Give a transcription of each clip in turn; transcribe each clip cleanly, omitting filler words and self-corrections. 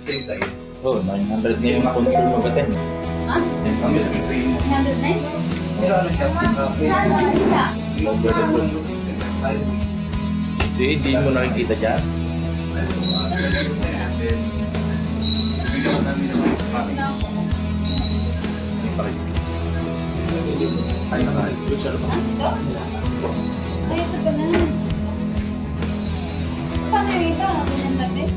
same time. Oh, 900 na yung control magatin. Ha? Kami lang ito yung 100 na yun? pero ano siya, Hindi mo nakikita dyan. Ay, nakalit. Yung sa labas. Ito? Ay, ito ba na? Paano yung ito? Ano yung natin?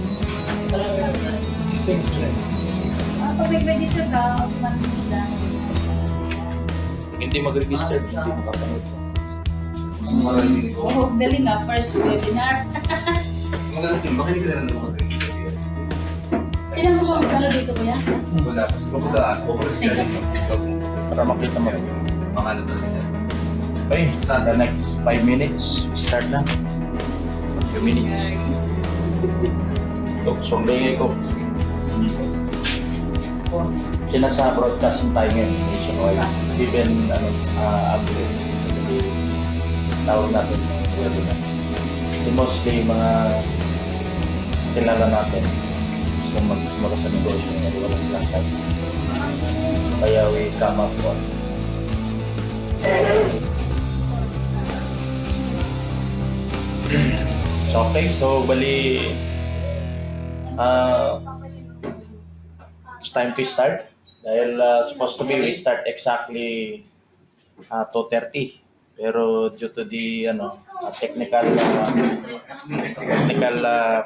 Pag nag-register ka, automatic sila. Hindi mag-register, hindi makapanood. Magaling ko. Oh, dali nga, first webinar. Magaling din, makinig ka na lang mga Ilan mo ba magkano dito kuya? wala. Kasi papuntaan, focus ka rin. Para makita mo rin. Mga ano talaga dyan. Okay, sa the next 5 minutes, start na. 2 minutes. So, bigay ko. Sinasa broadcasting tayo ngayon, nationwide. Even, upgrade. Tawag natin, webinar. Kasi mostly, mga kilala natin, gusto magsimula sa negosyo, wala silang time. Kaya we come up with so, okay, so bali it's time to start dahil supposed to be we start exactly 2:30 pero due to the technical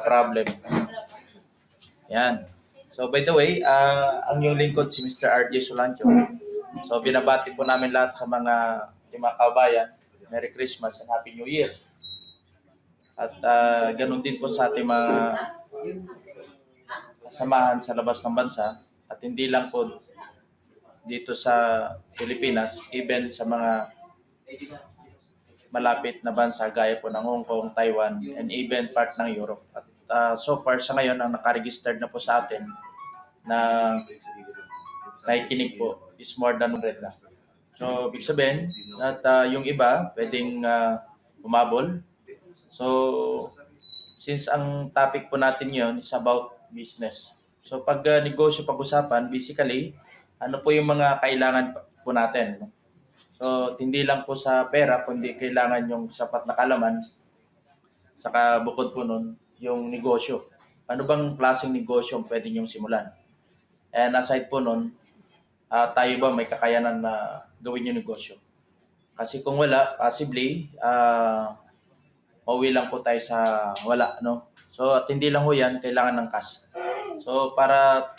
problem yan. So by the way, ang yung lingkod si Mr. RJ Solancho. So binabati po namin lahat sa mga kabayan, Merry Christmas and Happy New Year. At ganun din po sa ating mga kasamahan sa labas ng bansa at hindi lang po dito sa Pilipinas, even sa mga malapit na bansa gaya po ng Hong Kong, Taiwan, and even part ng Europe. At so far sa ngayon, ang nakaregistered na po sa atin na nakikinig po is more than 100 na. So, ibig sabihin at yung iba pwedeng umabol. So, since ang topic po natin yon is about business. So, pag negosyo pag-usapan, basically, ano po yung mga kailangan po natin? So, hindi lang po sa pera, kundi kailangan yung sapat na kalaman. Saka bukod po nun, yung negosyo. Ano bang klaseng negosyo ang pwede niyong simulan? And aside po nun, tayo ba may kakayanan na gawin yung negosyo? Kasi kung wala, possibly, mauwi lang po tayo sa wala, no? So, at hindi lang ho yan, kailangan ng cash. So, para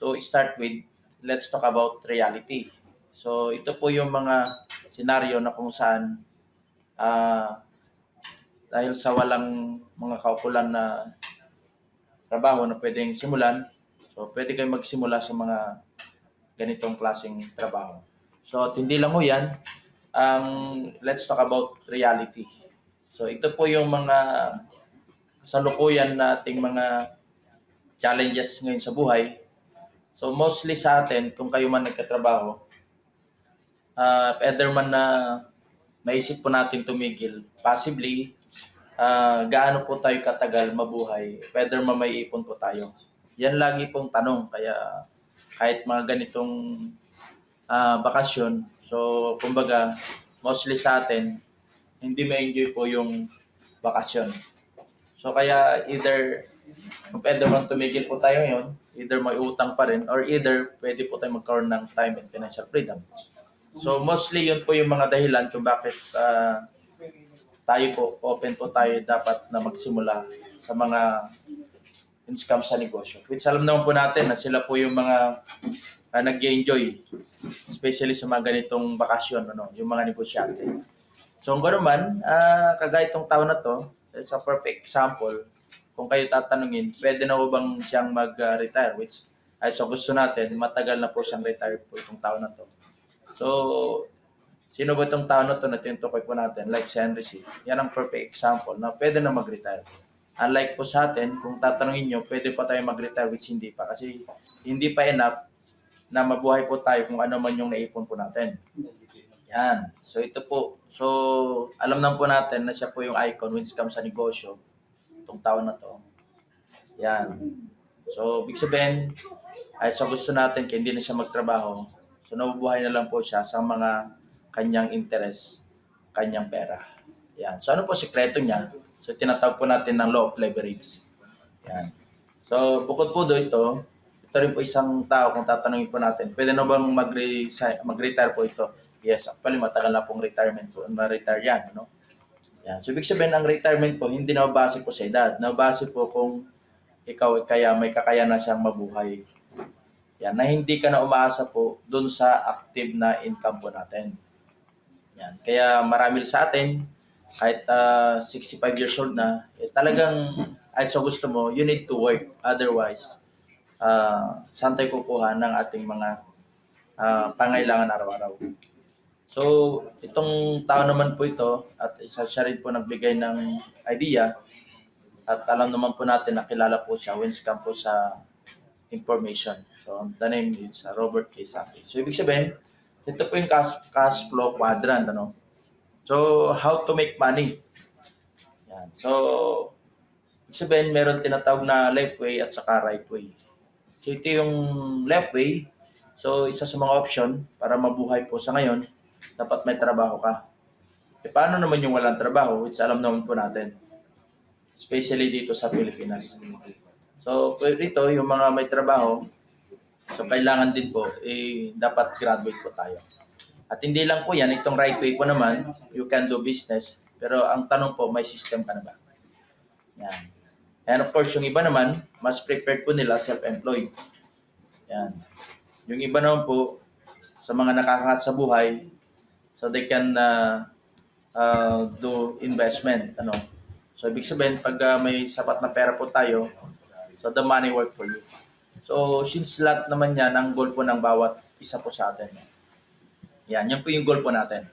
to start with, let's talk about reality. So, ito po yung mga senaryo na kung saan dahil sa walang mga kaukulan na trabaho na pwedeng simulan, so pwede kayo magsimula sa mga ganitong klaseng trabaho. So, at hindi lang ho yan, let's talk about reality. So, ito po yung mga kasalukuyan nating mga challenges ngayon sa buhay. So, mostly sa atin, kung kayo man nagkatrabaho, either man na naisip po natin tumigil, possibly, gaano po tayo katagal mabuhay, whether may ipon po tayo. Yan lagi pong tanong, kaya kahit mga ganitong bakasyon, so kumbaga, mostly sa atin, hindi ma-enjoy po yung bakasyon. So kaya either, kung pwede man tumigil po tayo ngayon, either may utang pa rin, or either pwede po tayo magkaroon ng time and financial freedom. So mostly yun po yung mga dahilan kung bakit tayo po, open po tayo dapat na magsimula sa mga income sa negosyo. Which alam naman po natin na sila po yung mga nag-enjoy, especially sa mga ganitong bakasyon, yung mga negosyante. So kung gano'n man, kagaya itong taon na to, is a perfect example. Kung kayo tatanungin, pwede na po bang siyang mag-retire? Which, so gusto natin, matagal na po siyang retire po itong taon na to. So, sino ba itong tao na ito na tinutukoy po natin? Like si Henry C. Yan ang perfect example na pwede na mag-retire. Unlike po sa atin, kung tatanungin nyo, pwede pa tayo mag-retire which hindi pa. Kasi hindi pa enough na mabuhay po tayo kung ano man yung naipon po natin. Yan. So ito po. So alam naman po natin na siya po yung icon when it comes sa negosyo. Itong tao na to. Yan. So, ibig sabihin, kahit sa gusto natin, kaya hindi na siya magtrabaho, so nabubuhay na lang po siya sa mga kanyang interest, kanyang pera. Yan. So, ano po sikreto niya? So, tinatawag po natin ng law of leverage. Yan. So, bukod po doon ito rin po isang tao, kung tatanungin po natin, pwede na bang mag-retire po ito? Yes, actually, matagal na pong retirement po, ma-retire yan, no? Yan. So, ibig sabihin, ang retirement po, hindi na base po sa edad. Nabase po kung ikaw kaya may kakayanan siyang mabuhay. Yan, na hindi ka na umaasa po doon sa active na income po natin. Yan. Kaya marami sa atin, kahit 65 years old na, talagang kahit sa gusto mo, you need to work. Otherwise, saan tayo kukuha ng ating mga pangailangan araw-araw. So, itong tao naman po ito, at isa siya rin po nagbigay ng idea, at alam naman po natin na kilala po siya when it comes po sa information. So, the name is Robert Kiyosaki. So, ibig sabihin, ito po yung cash flow quadrant. Ano? So, how to make money? Yan. So, ibig sabihin, meron tinatawag na left way at saka right way. So, ito yung left way. So, isa sa mga option para mabuhay po sa ngayon, dapat may trabaho ka. E paano naman yung walang trabaho? Which alam naman po natin. Especially dito sa Pilipinas. So, dito, yung mga may trabaho, so kailangan din po, dapat graduate po tayo. At hindi lang po yan, itong right way po naman, you can do business. Pero ang tanong po, may system ka na ba? Yan. And of course, yung iba naman, mas prepared po nila self-employed. Yan. Yung iba naman po, sa mga nakakangat sa buhay, so they can do investment. Ano? So, ibig sabihin, pag may sapat na pera po tayo, so the money work for you. So, since lahat naman yan, ang goal po ng bawat isa po sa atin. Yan po yung goal po natin.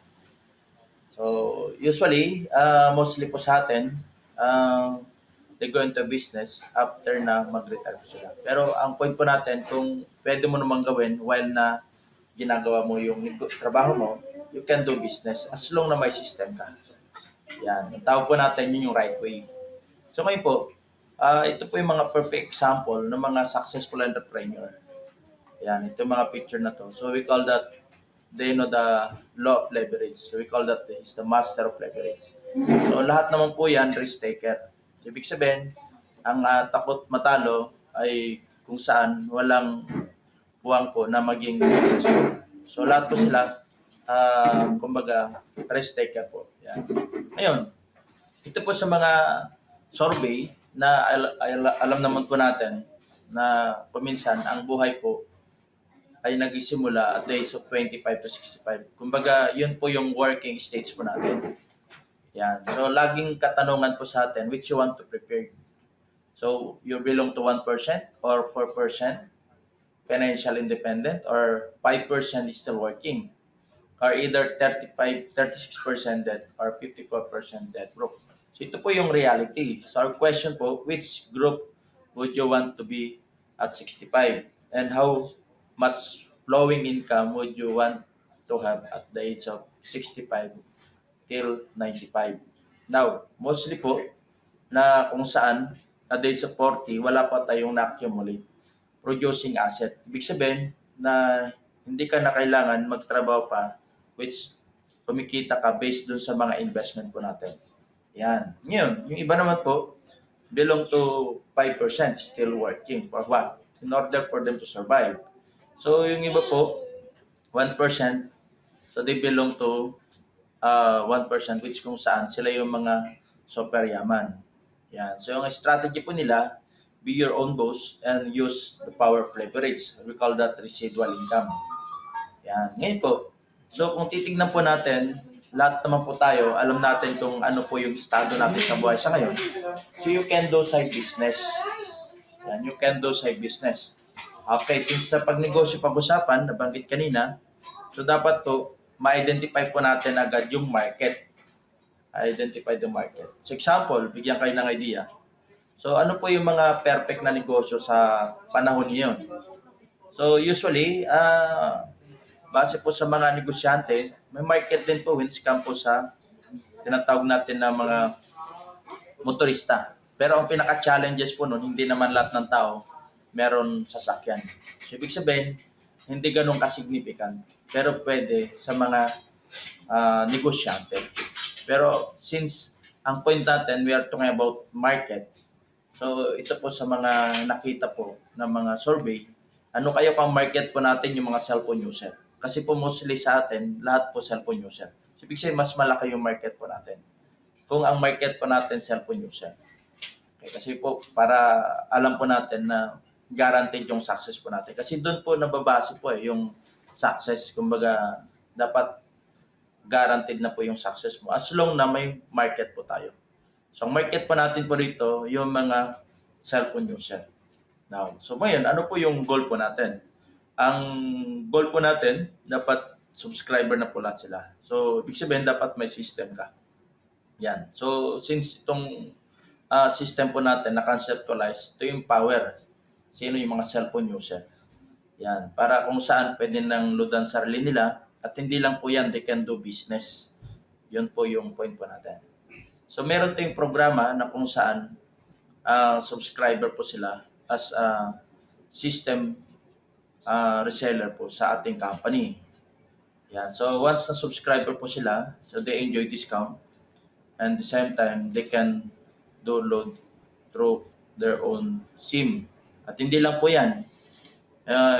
So, usually, mostly po sa atin, they go into business after na mag-retire po sila. Pero ang point po natin, kung pwede mo namang gawin while na ginagawa mo yung trabaho mo, you can do business as long na may system ka. Yan. Ang tawag po natin yun yung right way. So ngayon po, ito po yung mga perfect example ng mga successful entrepreneur. Yan. Ito yung mga picture na to. So we call that, they know the law of leverage. So we call that is the master of leverage. So lahat naman po yan, risk taker. So, ibig sabihin, ang takot matalo ay kung saan walang buwang po na maging successful. So lahat po sila, kumbaga, risk taker po. Yan. Ngayon, ito po sa mga survey na alam naman po natin na kuminsan ang buhay po ay nagsisimula at the age of 25 to 65. Kumbaga, yun po yung working stage po natin. Yan. So, laging katanungan po sa atin, which you want to prepare. So, you belong to 1% or 4% financial independent or 5% is still working. Or either 36% debt or 54% debt broke. So ito po yung reality. So our question po, which group would you want to be at 65? And how much flowing income would you want to have at the age of 65 till 95? Now, mostly po, na kung saan at the age of 40, wala pa tayong na-accumulate producing asset. Ibig sabihin na hindi ka na kailangan magtrabaho pa which kumikita ka based dun sa mga investment po natin. Yan. Ngayon, yung iba naman po, belong to 5% still working. For what? In order for them to survive. So, yung iba po, 1%, so they belong to 1% which kung saan sila yung mga super yaman. Yan. So, yung strategy po nila, be your own boss and use the power of leverage. We call that residual income. Yan. Ngayon po, so kung titignan po natin, lahat naman po tayo, alam natin kung ano po yung estado natin sa buhay sa ngayon. So you can do side business. Yan, you can do side business. Okay, since sa pagnegosyo pag-usapan, nabanggit kanina, so dapat po, ma-identify po natin agad yung market. Identify the market. So example, bigyan kayo ng idea. So ano po yung mga perfect na negosyo sa panahon niyon? So usually, base po sa mga negosyante, may market din po when it comes po sa tinatawag natin na mga motorista. Pero ang pinaka-challenges po nun, hindi naman lahat ng tao meron sasakyan. So, ibig sabihin, hindi ganun kasignificant. Pero pwede sa mga negosyante. Pero since ang point natin, we are talking about market. So, ito po sa mga nakita po ng mga survey, ano kayo pang market po natin yung mga cellphone user? Kasi po mostly sa atin, lahat po cellphone user. So, ibig sabihin, mas malaki yung market po natin. Kung ang market po natin, cellphone user. Okay, kasi po, para alam po natin na guaranteed yung success po natin. Kasi doon po nababase po yung success. Kumbaga, dapat guaranteed na po yung success mo as long na may market po tayo. So, ang market po natin po rito, yung mga cellphone user. Now, so ngayon, ano po yung goal po natin? Ang goal po natin, dapat subscriber na po lahat sila. So, ibig sabihin, dapat may system ka. Yan. So, since itong system po natin na-conceptualize, ito yung power. Sino yung mga cellphone user? Yan. Para kung saan pwede nang loadan sarili nila at hindi lang po yan, they can do business. Yun po yung point po natin. So, meron tayong programa na kung saan subscriber po sila as a system reseller po sa ating company. Yan. So, once na subscriber po sila, so they enjoy discount and the same time, they can download through their own SIM. At hindi lang po yan.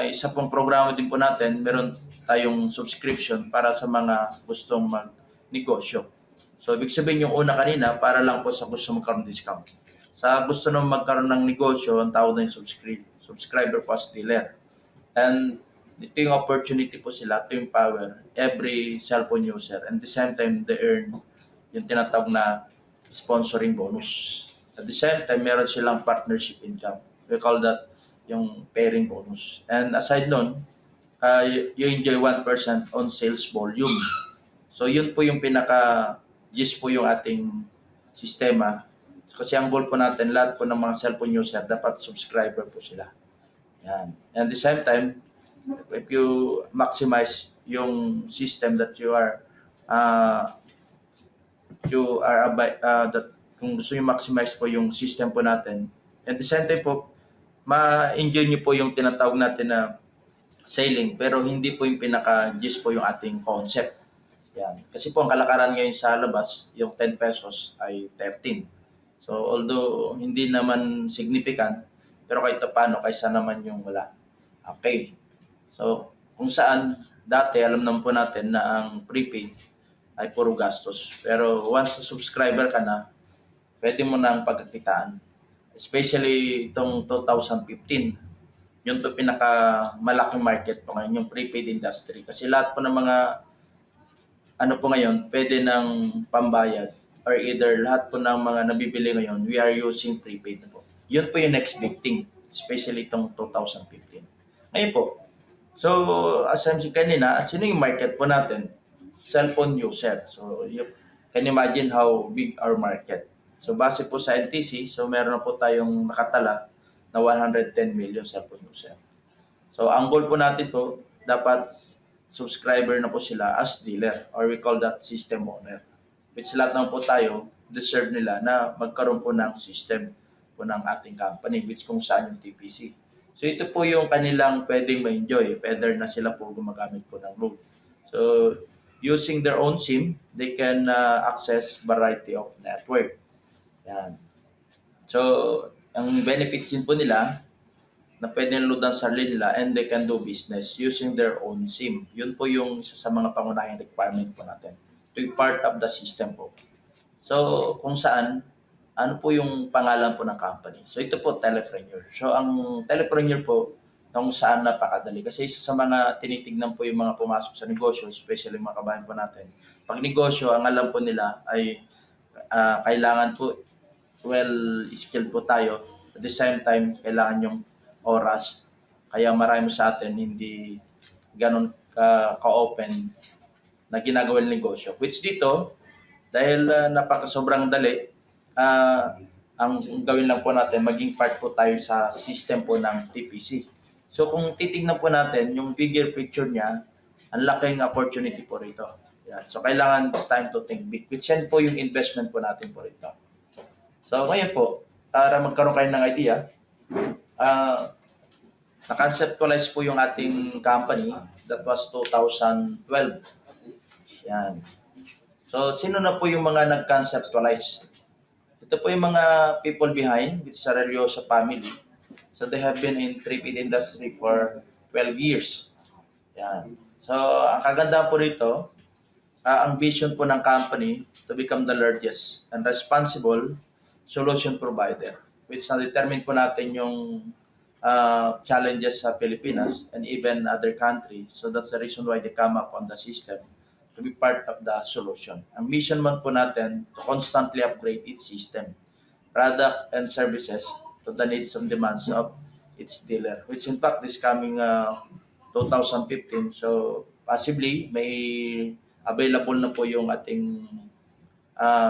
Isa pong programa din po natin, meron tayong subscription para sa mga gustong mag-negosyo. So, ibig sabihin yung una kanina, para lang po sa gusto magkaroon ng discount. Sa gusto nang magkaroon ng negosyo, ang tawag na yung subscriber po as dealer. And ito yung opportunity po sila, ito yung power, every cellphone user. And at the same time, they earn yung tinatawag na sponsoring bonus. At the same time, meron silang partnership income. We call that yung pairing bonus. And aside nun, you enjoy 1% on sales volume. So yun po yung pinaka-gist po yung ating sistema. Kasi ang goal po natin, lahat po ng mga cellphone user, dapat subscriber po sila. Yan. And at the same time, if you maximize yung system that you are that kung gusto nyo maximize po yung system po natin, at the same time po, ma-enjoy nyo po yung tinatawag natin na selling, pero hindi po yung pinaka-gist po yung ating concept. Yan. Kasi po ang kalakaran ngayon sa labas, yung 10 pesos ay 13. So although hindi naman significant, pero kahit paano, kaysa naman yung wala. Okay. So kung saan, dati alam naman po natin na ang prepaid ay puro gastos. Pero once na subscriber ka na, pwede mo nang pagkakitaan. Especially itong 2015, yun to pinakamalaking market po ngayon, yung prepaid industry. Kasi lahat po ng mga ano po ngayon, pwede ng pambayad or either lahat po ng mga nabibili ngayon, we are using prepaid na po. Yun po yung next big thing, especially itong 2015. Ngayon po, so as I said kanina, sino yung market po natin? Cellphone user. So you can imagine how big our market. So base po sa NTC, so meron na po tayong nakatala na 110 million cellphone user. So ang goal po natin po, dapat subscriber na po sila as dealer or we call that system owner. Which lahat naman po tayo, deserve nila na magkaroon po ng system po ng ating company, which kung saan yung TPC. So ito po yung kanilang pwedeng ma-enjoy, whether na sila po gumagamit po ng load. So using their own SIM, they can access variety of network. Yan. So, ang benefits din po nila, na pwede loadan sarili nila and they can do business using their own SIM. Yun po yung isa sa mga pangunahing requirement po natin. To be part of the system po. So, kung saan, ano po yung pangalan po ng company? So, ito po, Telepreneur. So, ang Telepreneur po, kung saan napakadali. Kasi isa sa mga tinitignan po yung mga pumasok sa negosyo, especially mga kabayan po natin. Pag negosyo, ang alam po nila ay kailangan po well-skilled po tayo. At the same time, kailangan yung oras. Kaya marami sa atin hindi ganun ka-open na ginagawa ng negosyo. Which dito, dahil sobrang dali, ang gawin lang po natin, maging part po tayo sa system po ng TPC. So kung titignan po natin, yung bigger picture niya, ang laking opportunity po rito. Yeah. So kailangan it's time to think big. Which yan po yung investment po natin po rito. So ngayon po, para magkaroon kayo ng idea, Na-conceptualize po yung ating company. That was 2012. Yan. So, sino na po yung mga nag-conceptualize? Ito po yung mga people behind, which is Arelliosa family. So, they have been in tripid industry for 12 years. Yan. So, ang kagandahan po rito, ang vision po ng company to become the largest and responsible solution provider, which na-determine po natin yung challenges sa Pilipinas and even other countries. So that's the reason why they come up on the system to be part of the solution. Ang mission man po natin to constantly upgrade its system, product and services to the needs and demands of its dealer, which in fact is coming 2015. So possibly may available na po yung ating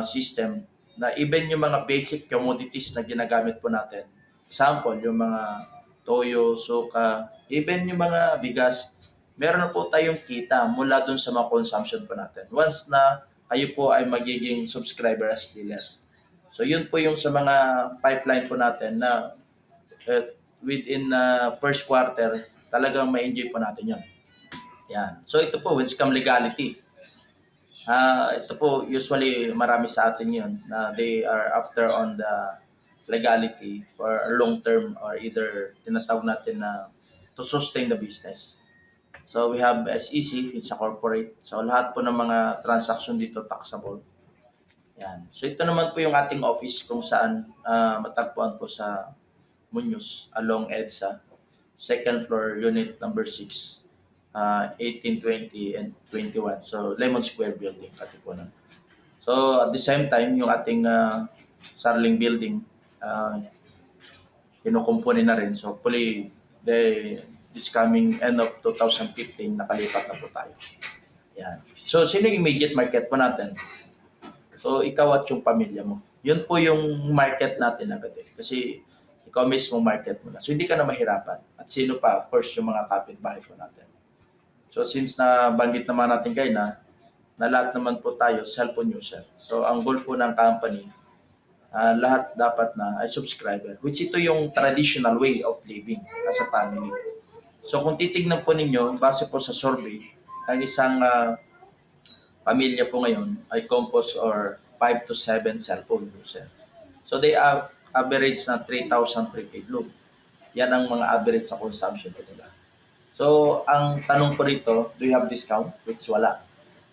system na even yung mga basic commodities na ginagamit po natin. Example, yung mga toyo, suka, even yung mga bigas, meron na po tayong kita mula dun sa mga consumption po natin. Once na kayo po ay magiging subscriber as dealer. So yun po yung sa mga pipeline po natin na within first quarter, talagang ma-enjoy po natin yun. Yan. So ito po, when it comes legality. Ito po, usually marami sa atin yun na they are after on the legality for a long term or either tinatawag natin na to sustain the business. So we have SEC, it's a corporate. So lahat po ng mga transaction dito taxable. Yan. So ito naman po yung ating office kung saan matagpuan po sa Muñoz along EDSA, second floor, unit number 6. 18, 20, and 21. So, Lemon Square building, Katipunan. So, at the same time, yung ating Sarling building, kinukumpuni na rin. So, hopefully, this coming end of 2015, nakalipat na po tayo. Yan. So, sino yung immediate market po natin? So, ikaw at yung pamilya mo. Yun po yung market natin agad eh. Kasi, ikaw mismo market mo na. So, hindi ka na mahirapan. At sino pa? Of course, yung mga kapitbahay po natin. So since nabanggit naman natin kayo na lahat naman po tayo cellphone user. So ang goal po ng company, lahat dapat na ay subscriber. Which ito yung traditional way of living as a family. So kung titignan po ninyo, base po sa survey, ang isang pamilya po ngayon ay composed or 5 to 7 cellphone user. So they have average na 3,000 prepaid load. Yan ang mga average sa consumption po nila. So, ang tanong po rito, do you have discount? Which wala.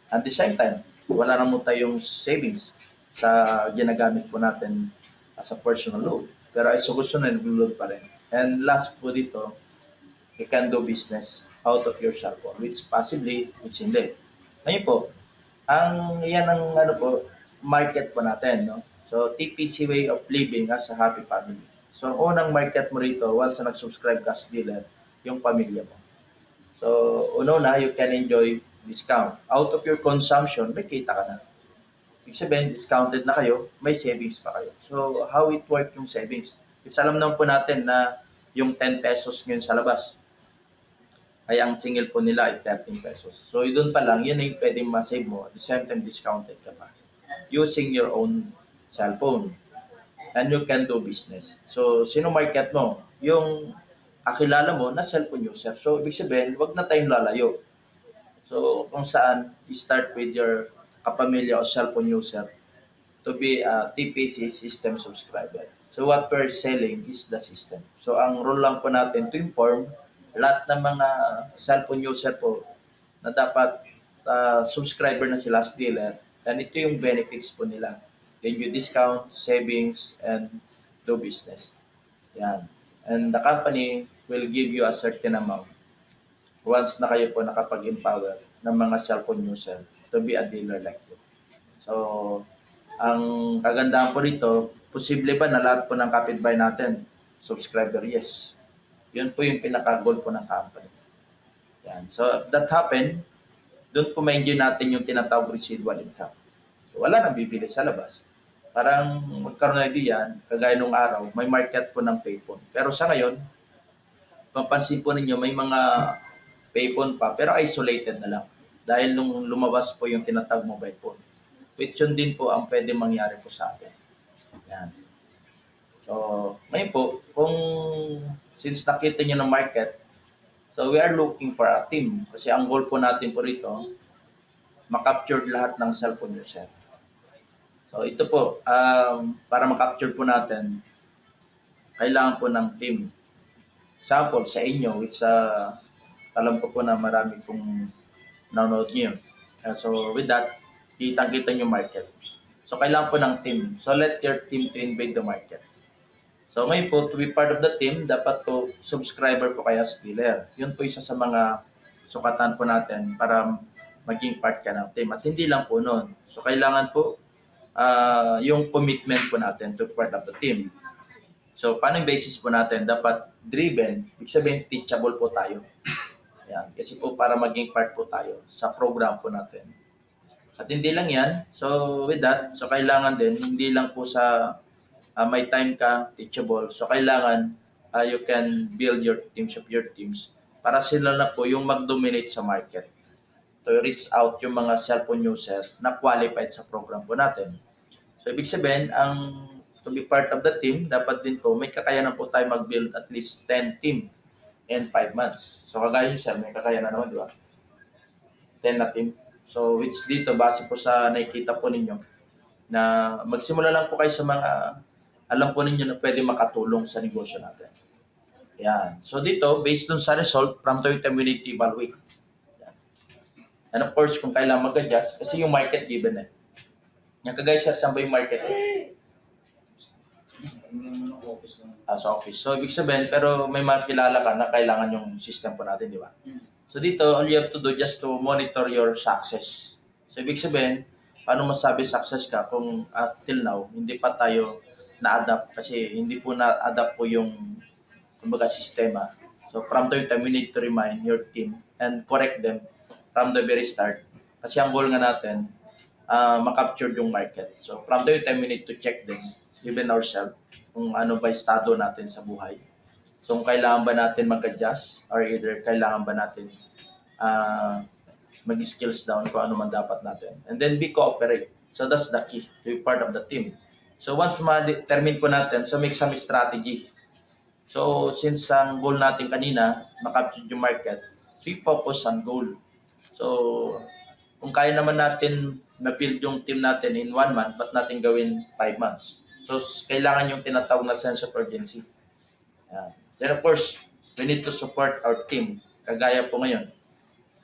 At the same time, wala naman tayong savings sa ginagamit po natin as a personal load. Pero ay gusto na nag-load pa rin. And last po dito, you can do business out of your cell phone, which possibly, which hindi. Ngayon po, yan ang market po natin. No? So, TPC way of living as a happy family. So, unang market mo rito, once na nag-subscribe ka as dealer, yung pamilya mo. So, una, you can enjoy discount. Out of your consumption, may kita ka na. Ibig sabihin, discounted na kayo, may savings pa kayo. So, how it work yung savings? It's alam naman po natin na yung 10 pesos ngayon sa labas, ay ang single po nila ay 13 pesos. So, doon pa lang, yun yung pwedeng ma-save mo. At the same time, discounted ka pa. Using your own cellphone. And you can do business. So, sino market mo? Yung kakilala mo na cellphone user. So, ibig sabihin, wag na tayong lalayo. So, kung saan, you start with your kapamilya o cellphone user to be a TPC system subscriber. So, what we're selling is the system. So, ang role lang po natin to inform lahat ng mga cellphone user po na dapat subscriber na sila as dealer. And ito yung benefits po nila. Then you discount, savings, and do business. Yan. And the company will give you a certain amount once na kayo po nakapag-empower ng mga cellphone user to be a dealer like you. So, ang kagandahan po dito, posible ba na lahat po ng kapitbahay natin, subscriber? Yes. Yun po yung pinaka-goal po ng company. Yan. So, if that happen, doon po ma-enjoy natin yung tinatawag residual income. So, wala nang bibili sa labas. Parang magkaroon na idea, kagaya nung araw, may market po ng payphone. Pero sa ngayon, papansin po ninyo, may mga payphone pa, pero isolated na lang. Dahil nung lumabas po yung tinatawag mobile phone. Which yun din po ang pwede mangyari po sa atin. Yan. So, ngayon po, kung since nakita nyo ng market, So we are looking for a team kasi ang goal po natin po rito, makapture lahat ng cellphone user. So ito po, para makapture po natin, kailangan po ng team. Example, sa inyo, it's alam ko po na marami pong nanonood nyo. So with that, kitang-kita nyo market. So kailangan po ng team. So let your team to invade the market. So ngayon po, to be part of the team, dapat po subscriber po kayo as dealer. Yun po isa sa mga sukatan po natin para maging part ka ng team. At hindi lang po noon. So kailangan po yung commitment po natin to part of the team. So paano yung basis po natin? Dapat driven, ibig sabihin teachable po tayo. Yan. Kasi po para maging part po tayo sa program po natin. At hindi lang yan. So with that, so kailangan din, hindi lang po sa may time ka, teachable. So kailangan you can build your teams of your teams para sila na po yung mag-dominate sa market. To reach out yung mga cellphone user na qualified sa program po natin. So ibig sabihin, to be part of the team, dapat din po may kakayanan po tayo mag-build at least 10 team in 5 months. So kagaya siya, may kakayanan naman, di ba? 10 na team. So which dito, base po sa nakikita po ninyo, na magsimula lang po kayo sa mga alam po ninyo na pwede makatulong sa negosyo natin. Yan. So dito, based dun sa result, from 30 minute evaluate. Yan. And of course, kung kailangan mag-adjust, kasi yung market given eh. Yan kagaya siya, saan ba yung market eh? Sa office. So, ibig sabihin, pero may makilala ka na kailangan yung system po natin, di ba? So, dito, all you have to do just to monitor your success. So, ibig sabihin, paano masabi success ka kung till now, hindi pa tayo na-adapt kasi hindi po na-adapt po yung kumbaga sistema. So, from the time, we need to remind your team and correct them from the very start. Kasi ang goal nga natin, makapture yung market. So, from the time, we need to check them, even ourselves, kung ano ba estado natin sa buhay. So, kung kailangan ba natin mag-adjust or either kailangan ba natin mag-skills down kung ano man dapat natin. And then be cooperate. So, that's the key to be part of the team. So, once ma-determine po natin, so make some strategy. So, since ang goal natin kanina, makapture yung market, so we focus on goal. So, kung kaya naman natin na-build yung team natin in 1 month, ba't natin gawin 5 months? So, kailangan yung tinatawag na sense of urgency. Then, of course, we need to support our team. Kagaya po ngayon.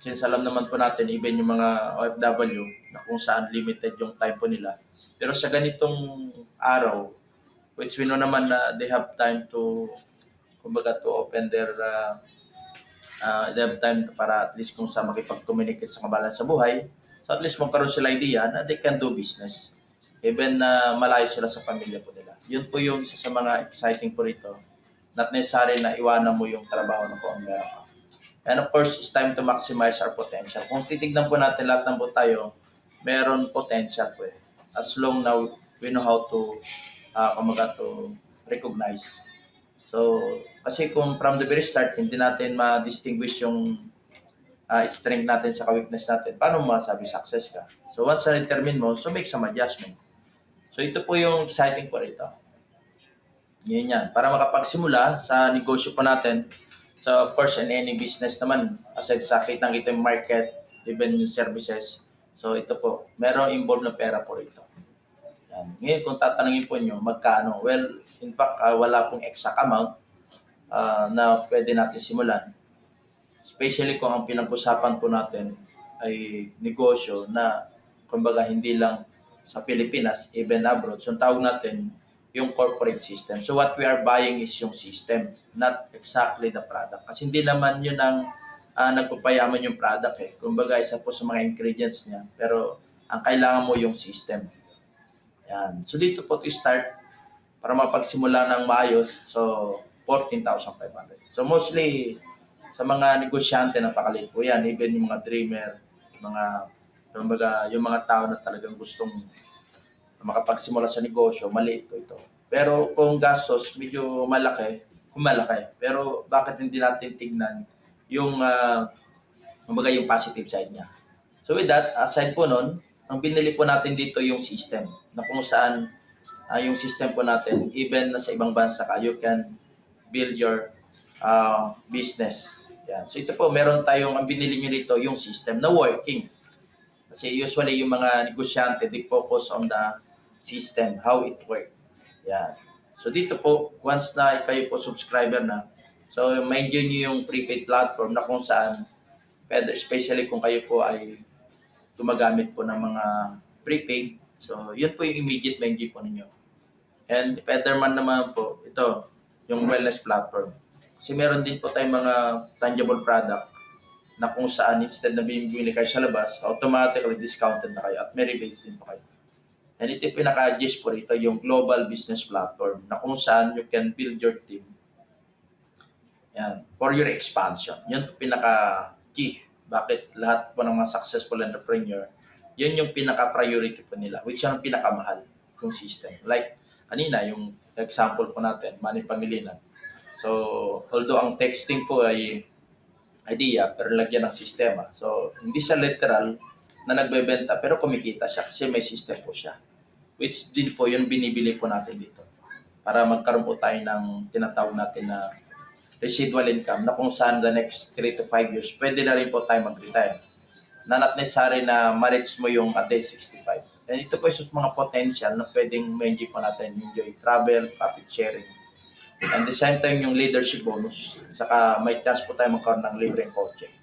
Since alam naman po natin, even yung mga OFW, na kung saan limited yung time po nila. Pero sa ganitong araw, which we know naman na they have time to, kumbaga, to open their, they have time para at least kung saan makipag-communicate sa kabalan sa buhay. So, at least magkaroon sila idea na they can do business. Even na malayo sila sa pamilya po nila. Yun po yung isa sa mga exciting po rito. Not necessary na iwanan mo yung trabaho na po ang meron ka. And of course, it's time to maximize our potential. Kung titignan po natin lahat ng po tayo, meron potential po eh. As long now we know how to, to recognize. So, kasi kung from the very start, hindi natin ma-distinguish yung strength natin sa weakness natin, paano mo masabi success ka? So, once na-determine mo, so make some adjustment. So, ito po yung exciting po rito. Yan. Para makapagsimula sa negosyo po natin, so of course, in any business naman, aside sa kitang-kita yung market, even yung services, so ito po, merong involved na pera po rito. Yan. Ngayon, kung tatanungin po nyo, magkano? Well, in fact, wala pong exact amount na pwede natin simulan. Especially kung ang pinag-usapan po natin ay negosyo na, kumbaga, hindi lang sa Pilipinas, even abroad. So, ang tawag natin yung corporate system. So, what we are buying is yung system, not exactly the product. Kasi hindi naman yun ang nagpapayaman yung product eh. Kumbaga, isa po sa mga ingredients niya. Pero, ang kailangan mo yung system. Yan. So, dito po to start para mapagsimula ng maayos. So, 14,500. So, mostly, sa mga negosyante, napakaliit po yan. Even yung mga dreamer, yung mga tao na talagang gustong makapagsimula sa negosyo, maliit po ito. Pero kung gastos, medyo malaki. Pero bakit hindi natin tignan yung, yung positive side niya. So with that, aside po nun, ang binili po natin dito yung system. Na kung saan yung system po natin, even na sa ibang bansa ka, you can build your business Yan. So ito po, meron tayong, ang binili nyo dito, yung system na working. Kasi usually yung mga negosyante, they focus on the system, how it works. Yan. So dito po, once na kayo po subscriber na, so ma-enjoy nyo yung prepaid platform na kung saan, especially kung kayo po ay gumagamit po ng mga prepaid. So yun po yung immediate ma-enjoy po ninyo. And if ever man naman po, ito, yung wellness platform. Kasi meron din po tayong mga tangible product na kung saan instead na bibili kayo sa labas, automatically discounted na kayo at may rebates din po kayo. And ito yung pinaka-gist po rito, yung global business platform na kung saan you can build your team yan, for your expansion. Yun yung pinaka-key. Bakit lahat po ng mga successful entrepreneur, yun yung pinaka-priority po nila, which yung pinakamahal yung system. Like, kanina, yung example po natin, Money Pangilinan. So, although ang texting po ay idea, pero lagyan ng sistema. So, hindi siya literal na nagbebenta, pero kumikita siya kasi may system po siya. Which din po yung binibili po natin dito. Para magkaroon po tayo ng tinatawag natin na residual income na kung saan the next 3 to 5 years, pwede na rin po tayo mag-retire. Na not necessary na ma-reach mo yung at age 65. And ito po yung mga potential na pwedeng ma-enjoy po natin. Enjoy travel, profit sharing. And the same time yung leadership bonus. Saka may chance po tayo magkaroon ng libreng coaching.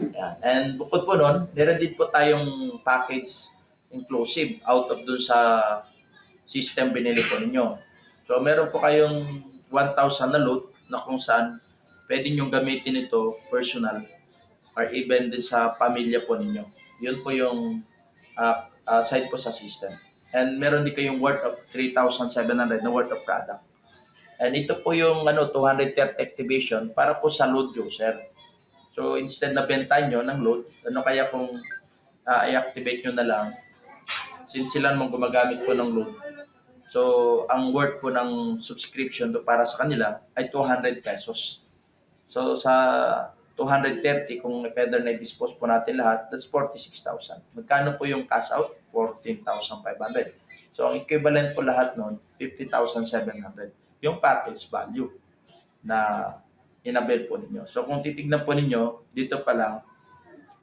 Yan. And bukod po nun, meron din po tayong package inclusive out of dun sa system binili po ninyo. So meron po kayong 1,000 na load na kung saan pwede nyo gamitin ito personal or even din sa pamilya po ninyo. Yun po yung side po sa system. And meron din kayong worth of 3,700 na worth of product. And ito po yung 230 activation para po sa load user. So instead na benta nyo ng load, ano kaya kung i-activate nyo na lang, since sila naman gumagamit po ng load. So ang worth po ng subscription do para sa kanila ay 200 pesos. So sa 230, kung pwede na i-dispose po natin lahat, that's 46,000. Magkano po yung cash out? 14,500. So ang equivalent po lahat nun, 50,700. Yung package value na inabil po ninyo. So kung titignan po ninyo, dito pa lang,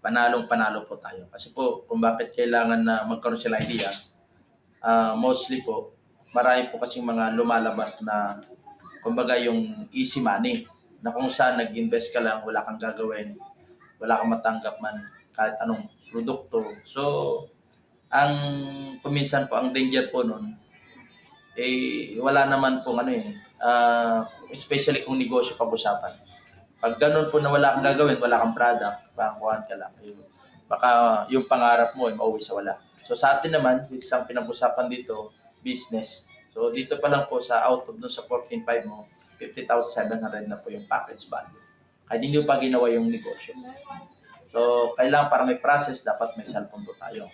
panalong-panalo po tayo. Kasi po, kung bakit kailangan na magkaroon sila idea, mostly po, marami po kasing mga lumalabas na, kumbaga yung easy money, na kung saan nag-invest ka lang, wala kang gagawin, wala kang matanggap man kahit anong produkto. So, ang kuminsan po, ang danger po nun, wala naman pong especially kung negosyo pag-usapan. Pag ganun po na wala kang gagawin, wala kang product, pangkuhan ka lang. Baka yung pangarap mo ay mauwi sa wala. So sa atin naman, isang pinag-usapan dito, business. So dito pa lang po sa out of dun sa 14.5 mo, 50,700 na po yung package value. Kaya hindi pa ginawa yung negosyo. So kailangan para may process, dapat may cellphone po tayo.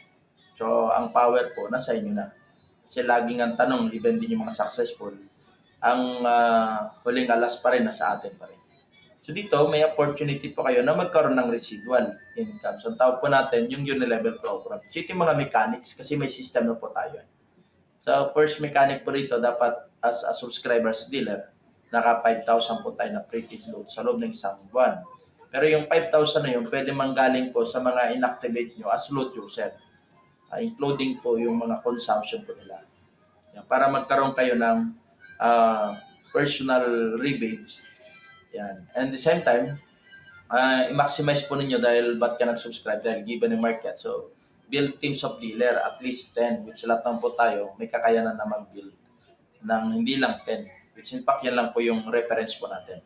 So ang power po, nasa inyo na. Kasi laging ang tanong, even din yung mga successful, ang huling alas pa rin, nasa atin pa rin. So dito, may opportunity po kayo na magkaroon ng residual income. So ang tawag po natin, yung Unilevel program. So ito yung mga mechanics, kasi may system na po tayo. So first mechanic po rito, dapat as a subscribers dealer, naka 5,000 po tayo na prepaid load sa loob ng isang buwan. Pero yung 5,000 na yun, pwede manggaling po sa mga inactivate nyo as load user. Including po yung mga consumption po nila. Yan, para magkaroon kayo ng personal rebates. Yan. And at the same time, i-maximize po ninyo dahil ba't ka nag-subscribe? Dahil given the market. So, build teams of dealer, at least 10, which lahat naman po tayo, may kakayanan na mag-build ng hindi lang 10, which in fact, yan lang po yung reference po natin.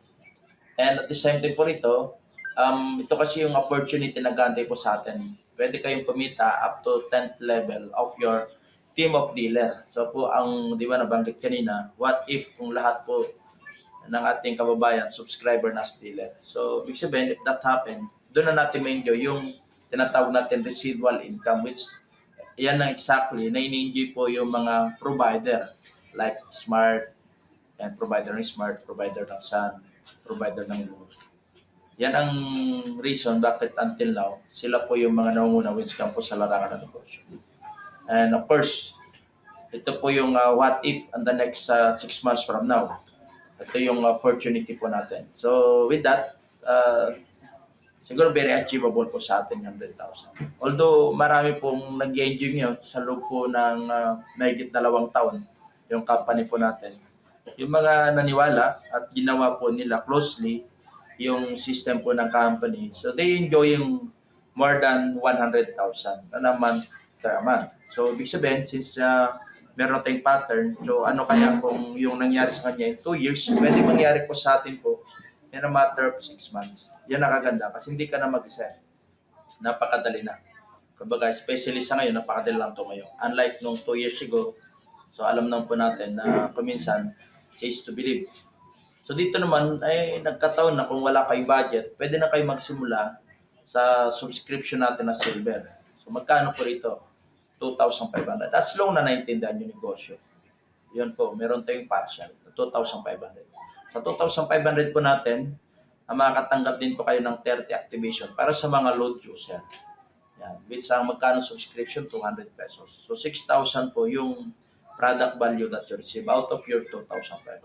And at the same time po rito, ito kasi yung opportunity na gantay po sa atin. Pwede kayong kumita up to 10th level of your team of dealer. So po ang, di ba nabanggit kanina, what if kung lahat po ng ating kababayan, subscriber na as dealer. So, ibig sabihin, if that happen, doon na natin ma-enjoy yung tinatawag natin residual income, which yan na exactly, na ini-enjoy po yung mga provider, like Smart, and provider ng Smart, provider ng Sun, provider ng Luz. Yan ang reason bakit until now, sila po yung mga nangunguna when it comes po sa larangan ng negosyo. And of course, ito po yung what if in the next 6 months from now. Ito yung opportunity po natin. So with that, siguro very achievable po sa atin 100,000. Although marami pong nag-enjoy ngayon sa loob po ng mahigit 2 taon yung company po natin. Yung mga naniwala at ginawa po nila closely yung system po ng company. So they enjoy yung more than 100,000 na month per month. So ibig sabihin, since meron tayong pattern, so ano kaya kung yung nangyari sa kanya in 2 years, pwede mangyari po sa atin po in a matter of 6 months. Yan nakaganda kasi hindi ka na mag-isa. Napakadali na. Kumbaga, especially sa ngayon, napakadali lang tumayo. Unlike nung 2 years ago, so alam naman po natin na kuminsan, chase to believe. So dito naman ay nagkataon na kung wala kayong budget, pwede na kayo magsimula sa subscription natin na silver. So magkano po rito? 2,500. As long na naintindihan yung negosyo. Yun po, meron tayong partial, 2,500. Sa 2,500 po natin, makakatanggap din po kayo ng 30 activation para sa mga load user. Yan. Which ang magkano subscription? 200 pesos. So 6,000 po yung product value that you receive out of your 2,500.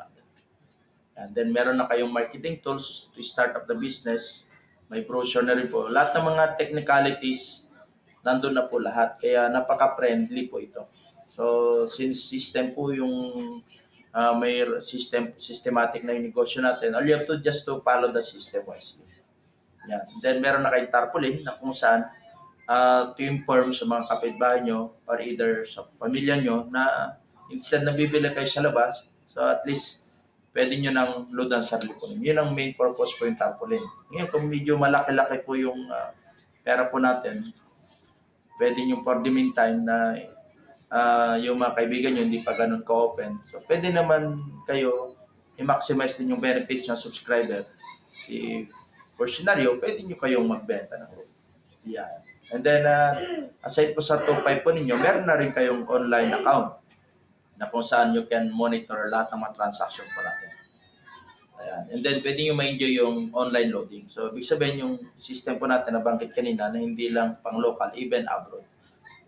And then meron na kayong marketing tools to start up the business. May brochure na rin po. Lahat ng mga technicalities, nandun na po lahat. Kaya napaka-friendly po ito. So since system po yung may systematic na yung negosyo natin, all you have to just to follow the system wisely. Yan. Then meron na kayong tarpaulin na kung saan to inform sa mga kapitbahay nyo or either sa pamilya nyo na instead na bibili kayo sa labas, so at least pwede nyo nang loadan sa sarili po. Yun ang main purpose po yung tarpaulin. Ngayon, kung medyo malaki-laki po yung pera po natin, pwede nyo for the meantime na yung mga kaibigan nyo hindi pa ganun ka-open. So, pwede naman kayo i-maximize din yung benefits ng subscriber. For scenario, pwede nyo kayong magbenta ng group. Yeah. And then, aside po sa 2.5 po ninyo, meron na rin kayong online account na kung saan you can monitor lahat ng mga transaction po natin. Ayan. And then, pwede nyo ma-enjoy yung online loading. So, ibig sabihin yung system po natin na banggit kanina na hindi lang pang local, even abroad.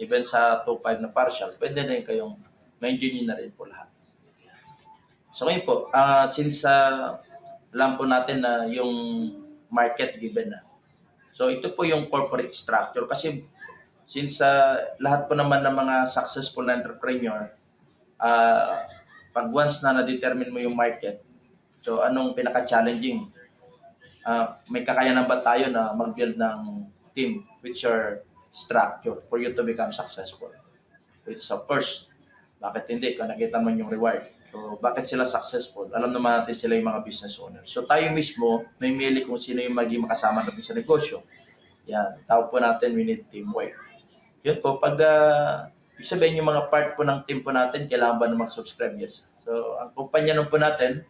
Even sa 2.5 na partial, pwede na rin kayong ma-enjoy nyo na rin po lahat. So, ngayon po, since alam po natin na yung market given na. So, ito po yung corporate structure. Kasi since lahat po naman ng mga successful na entrepreneur, pag once na na-determine mo yung market, so anong pinaka-challenging? May kakayanan ba tayo na mag-build ng team which are structure for you to become successful? It's of course, bakit hindi? Kung nakita mo yung reward. So, bakit sila successful? Alam naman natin sila yung mga business owners. So, tayo mismo, may mili kung sino yung maging makasama natin sa negosyo. Yan, tawag po natin, we need teamwork. Yun po, pag ibig sabihin yung mga part po ng team po natin, kailangan ba na mag-subscribe? Yes. So, ang kumpanya nun po natin,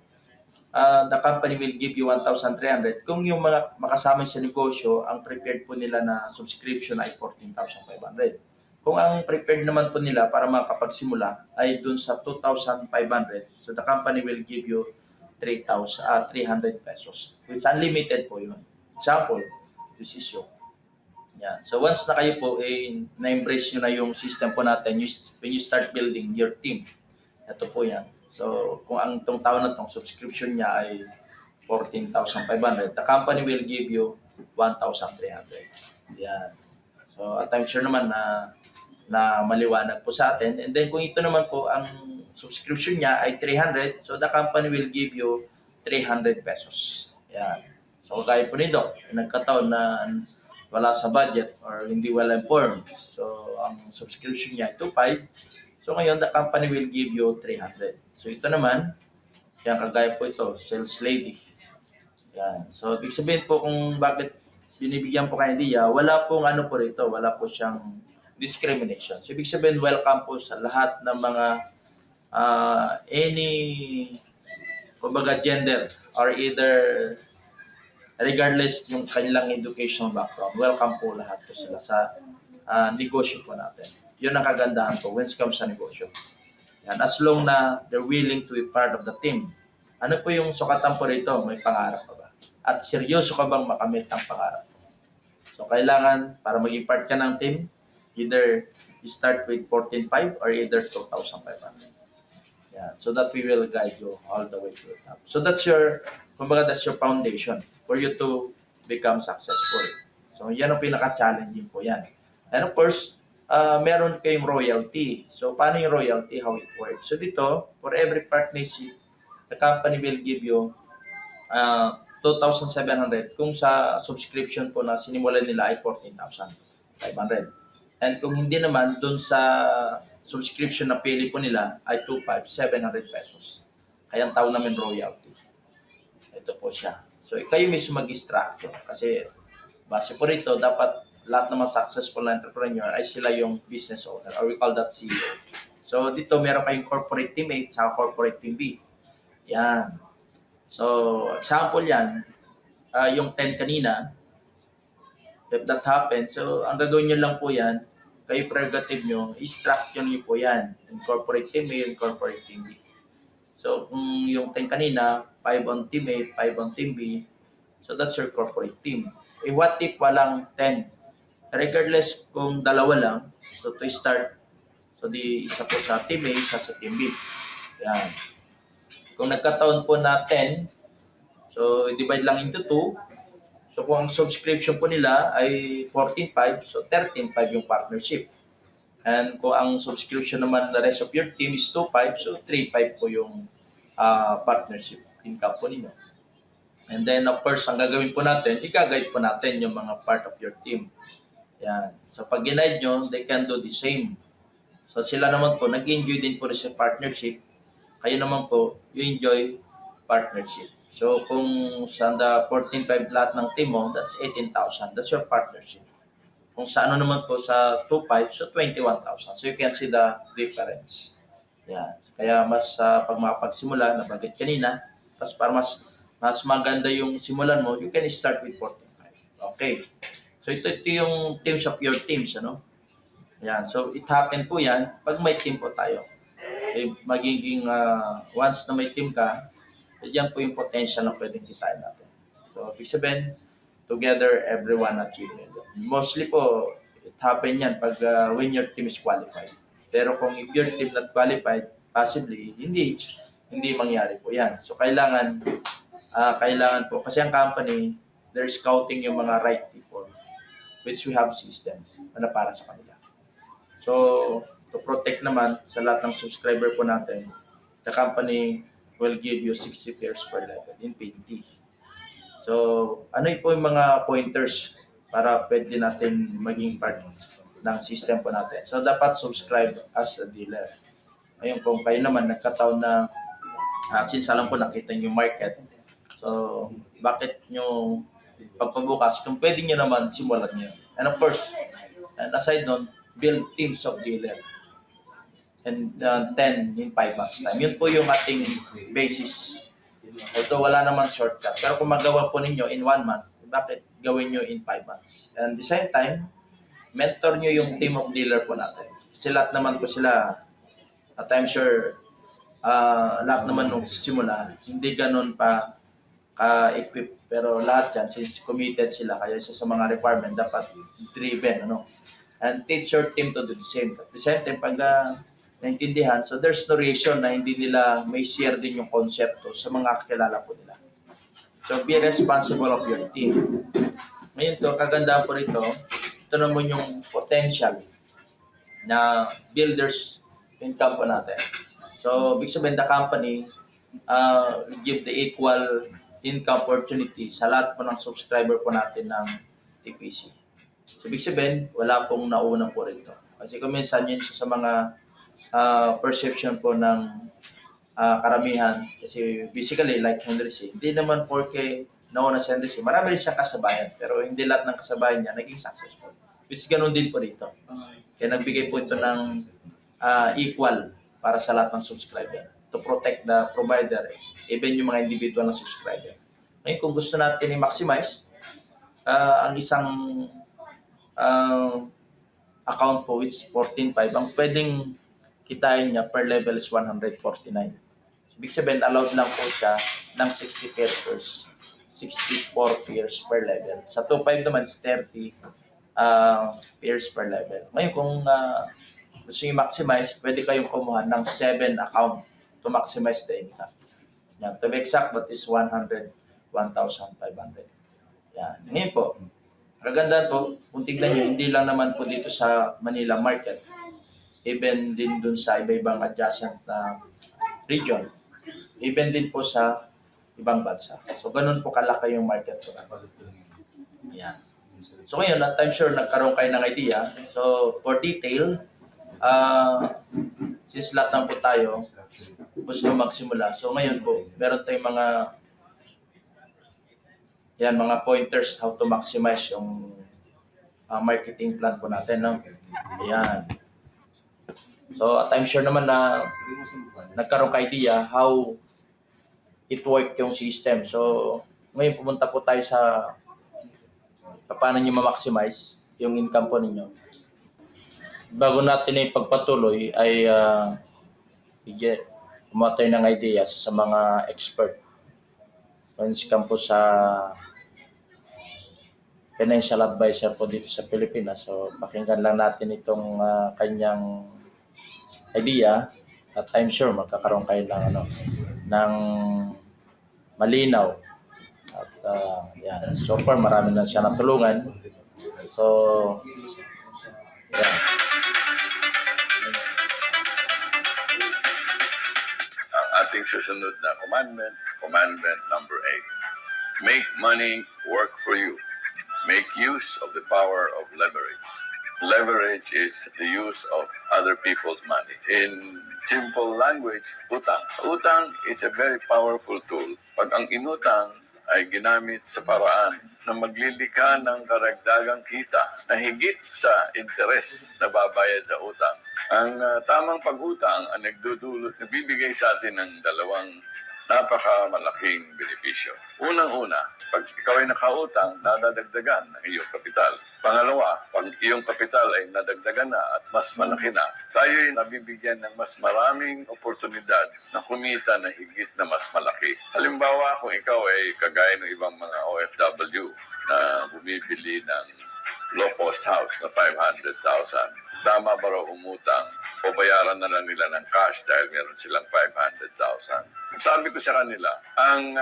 the company will give you 1,300. Kung yung mga makasama sa negosyo, ang prepared po nila na subscription ay 14,500. Kung ang prepared naman po nila para makapagsimula ay dun sa 2,500, so the company will give you 300 pesos, which unlimited po yun. Example, this is you. Yeah. So once na kayo po, na-embrace nyo na yung system po natin, when you start building your team, ito po yan. So kung ang itong taon na itong subscription niya ay 14,500, the company will give you 1,300. Yan. So at I'm sure naman na maliwanag po sa atin. And then kung ito naman po ang subscription niya ay 300, so the company will give you 300 pesos. Yan. So kaya po nito, nagkataon na wala sa budget or hindi well informed. So ang subscription niya ay 2.5. So ngayon the company will give you 300. So ito naman, yan kagaya po ito, sales lady. Yan. So ibig sabihin po kung bakit binibigyan po kayo idea, wala pong ano po rito, wala po siyang discrimination. So ibig sabihin welcome po sa lahat ng mga any kumbaga gender or either regardless yung kanilang educational background, welcome po lahat po sila sa negosyo po natin. Yun ang kagandahan po when it comes sa negosyo. Yan, as long na they're willing to be part of the team. Ano po yung sukatan po rito? May pangarap pa ba? At seryoso ka bang makamit ang pangarap? So kailangan para maging part ka ng team, either you start with 14,500 or either 2,500. Yeah, so that we will guide you all the way to the top. So that's your, kumbaga, that's your foundation for you to become successful. So yan ang pinaka-challenging po yan. And of course, meron kayong royalty. So paano yung royalty, how it works? So dito, for every partnership, the company will give you 2,700 kung sa subscription po na sinimulan nila ay 14,500. And kung hindi naman, dun sa subscription na pili po nila ay 2,500 pesos. Kaya ang tawag namin royalty. Ito po siya. So kayo mismo mag-structure kasi base po rito, dapat lahat ng mga successful na entrepreneur ay sila yung business owner or we call that CEO. So dito meron kayong corporate team A at corporate team B. Yan. So, example yan, yung 10 kanina, if that happens, so ang gagawin nyo lang po yan, kayo prerogative nyo, i-structure nyo po yan. Incorporate team A, incorporate team B. So, kung yung 10 kanina, 5 on team A, 5 on team B, so that's your corporate team. What if walang 10? Regardless kung dalawa lang, so to start, so di isa po sa team A, isa sa team B. Yan. Kung nagkataon po na 10, so divide lang into 2. So kung ang subscription po nila ay 14.5, so 13.5 yung partnership. And kung ang subscription naman the rest of your team is 2.5, so 3.5 po yung partnership income po ninyo. And then of course, ang gagawin po natin, i-guide po natin yung mga part of your team. Yan. So pag ginaid nyo, they can do the same. So sila naman po, nag-enjoy din po rin sa partnership. Kayo naman po, you enjoy partnership. So, kung sa 14.5 lahat ng team mo, that's 18,000. That's your partnership. Kung sa ano naman po sa 2.5, so 21,000. So, you can see the difference. Yan. Kaya mas pag makapagsimula, nabanggit kanina, tapos para mas maganda yung simulan mo, you can start with 14.5. Okay. So, ito yung teams of your teams, ano? Yan. So, it happen po yan pag may team po tayo. Magiging once na may team ka, yan po yung potential na pwedeng kitain natin. So, ibig sabihin, together, everyone achieve million. Mostly po, it happen yan pag when your team is qualified. Pero kung if your team not qualified, possibly, hindi mangyari po yan. So, kailangan po, kasi ang company, they're scouting yung mga right people, which we have systems na para sa kanila. So, to protect naman sa lahat ng subscriber po natin, the company will give you 60 pairs per level in PNT. So, ano po yung mga pointers para pwede natin maging part ng system po natin? So, dapat subscribe as a dealer. Ngayon, kung kayo naman nagkataon na since alam po nakita yung market, so, bakit nyo pagpabukas, kung pwede nyo naman simulan nyo. And of course, and aside nun, build teams of dealers. And 10 in 5 months time. Yun po yung ating basis. Ito wala naman shortcut. Pero kung magawa po ninyo in 1 month, bakit gawin nyo in 5 months? And at the same time, mentor nyo yung team of dealer po natin. Kasi lahat naman po sila, at I'm sure, lahat naman nung simula, hindi ganun pa ka-equip. Pero lahat yan, since committed sila, kaya isa sa mga requirement, dapat driven, ano? And teach your team to do the same. At the same time, pag naintindihan, so there's no reason na hindi nila may share din yung konsepto sa mga kakilala po nila. So be responsible of your team. Ngayon to, kagandahan po rito, ito naman yung potential na builders income po natin. So, big sabihin, the company give the equal income opportunity sa lahat po ng subscriber po natin ng TPC. So, big sabihin, wala pong nauna po rito. Kasi kung minsan yun sa mga perception po ng karamihan, kasi basically like Henry C, hindi naman porque nauna si Henry C, marami rin siyang kasabayan, pero hindi lahat ng kasabayan niya naging successful. Which ganun din po dito. Kaya nagbigay po ito ng equal para sa lahat ng subscriber to protect the provider, even yung mga individual na subscriber. Ngayon, kung gusto natin i-maximize ang isang account po, which 14.5, ang pwedeng kitain niya per level is 149. So, ibig sabihin, allowed lang po siya ng 60 pairs, 64 pairs per level. Sa 2.5 naman is 30 pairs per level. Ngayon, kung gusto nyo maximize, pwede kayong kumuha ng 7 account. to maximize the income. Yan. To be exact, that is 101,500. Yan. Ngayon po, kagandahan po, kung tignan nyo, hindi lang naman po dito sa Manila market, even din dun sa iba-ibang adjacent na region, even din po sa ibang bansa. So, ganun po kalaki yung market po. Yan. So, ngayon, I'm sure nagkaroon kayo ng idea. So, for detail, since lahat na po tayo gusto magsimula. So, ngayon po, meron tayong mga pointers how to maximize yung marketing plan po natin. No? Ayan. So, at I'm sure naman na nagkaroon ka idea how it work yung system. So, ngayon pumunta po tayo sa paano nyo ma-maximize yung income po ninyo. Bago natin ay pagpatuloy ay gumawa tayo ng idea sa mga expert. When po sa financial advisor po dito sa Pilipinas. So, pakinggan lang natin itong kanyang idea at I'm sure magkakaroon kayo ng malinaw. At yan. So far, marami na siya natulungan. So, yan. Ang ating susunod na commandment number 8. Make money work for you. Make use of the power of leverage. Leverage is the use of other people's money. In simple language, utang. Utang is a very powerful tool. Pag ang inutang ay ginamit sa paraan na maglilika ng karagdagang kita na higit sa interes na babayad sa utang. Ang tamang pag-utang ang nagbibigay sa atin ng dalawang napakamalaking benepisyo. Unang-una, pag ikaw ay nakautang, nadadagdagan ang iyong kapital. Pangalawa, pag iyong kapital ay nadagdagan na at mas malaki na, tayo ay nabibigyan ng mas maraming oportunidad na kumita na higit na mas malaki. Halimbawa, kung ikaw ay kagaya ng ibang mga OFW na bumibili ng low-cost house na 500,000. Tama ba raw umutang o bayaran na lang nila ng cash dahil meron silang 500,000? Sabi ko sa kanila, ang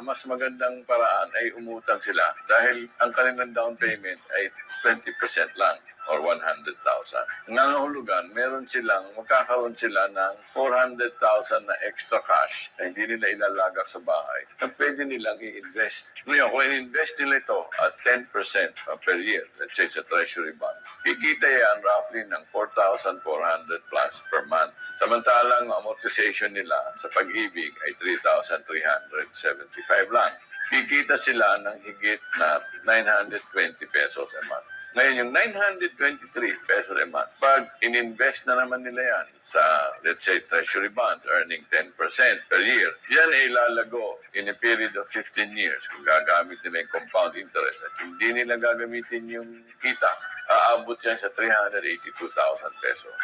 mas magandang paraan ay umutang sila dahil ang kanilang down payment ay 20% lang or 100,000. Nangangahulugan, magkakaroon sila ng 400,000 na extra cash na hindi nila ilalagak sa bahay na pwede nilang i-invest. Ngayon, kung i-invest nila ito at 10% per year, let's say sa treasury bond, kikita yan roughly ng 4,400 plus per month. Samantalang amortization nila sa pag-ibig ay 3,375 lang. Kikita sila ng higit na 920 pesos a month. Ngayon, yung 923 pesos a month, pag in-invest na naman nila yan sa, let's say, treasury bonds earning 10% per year, yan ay lalago in a period of 15 years kung gagamit nila yung compound interest at hindi nila gagamitin yung kita, aabot yan sa 382,000 pesos.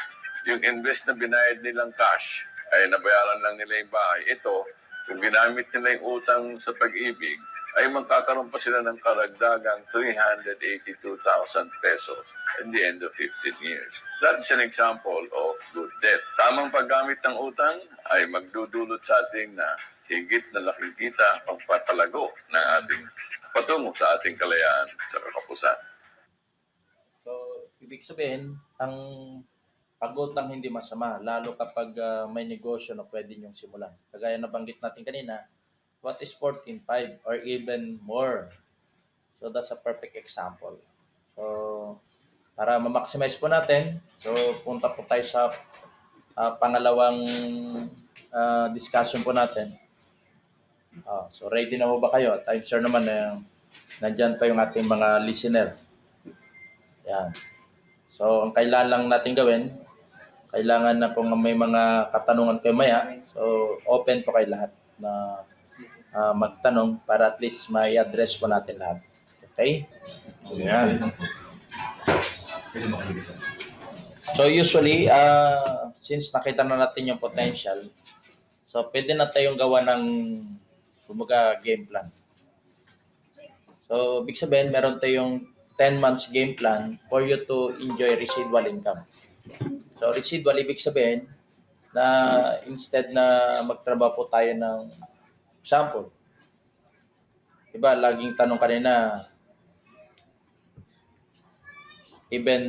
Yung invest na binayad nilang cash, ay nabayaran lang nila yung bahay. Ito, kung ginamit nila yung utang sa pag-ibig, ay magkakaroon pa sila ng karagdagang 382,000 pesos in the end of 15 years. That's an example of good debt. Tamang paggamit ng utang ay magdudulot sa ating na higit na laking kita pagpapalago ng ating patungo sa ating kalayaan sa kakapusan. So, ibig sabihin, ang pag-utang hindi masama, lalo kapag may negosyo na pwede niyong simulan. Kagaya na banggit natin kanina, what is 14.5 or even more? So, that's a perfect example. So, para ma-maximize po natin, so punta po tayo sa pangalawang discussion po natin. So, ready na po ba kayo? I'm sure naman na nandyan pa yung ating mga listener. Yan. So, ang kailangan lang natin gawin, kailangan na kung may mga katanungan kayo maya, so open po kayo lahat na magtanong para at least may address po natin lahat. Okay? Yan. So usually, since nakita na natin yung potential, so pwede na tayong gawa ng game plan. So, big sabihin, meron tayong 10 months game plan for you to enjoy residual income. So, residual, ibig sabihin, na instead na magtrabaho po tayo ng example. Diba, laging tanong kanina, even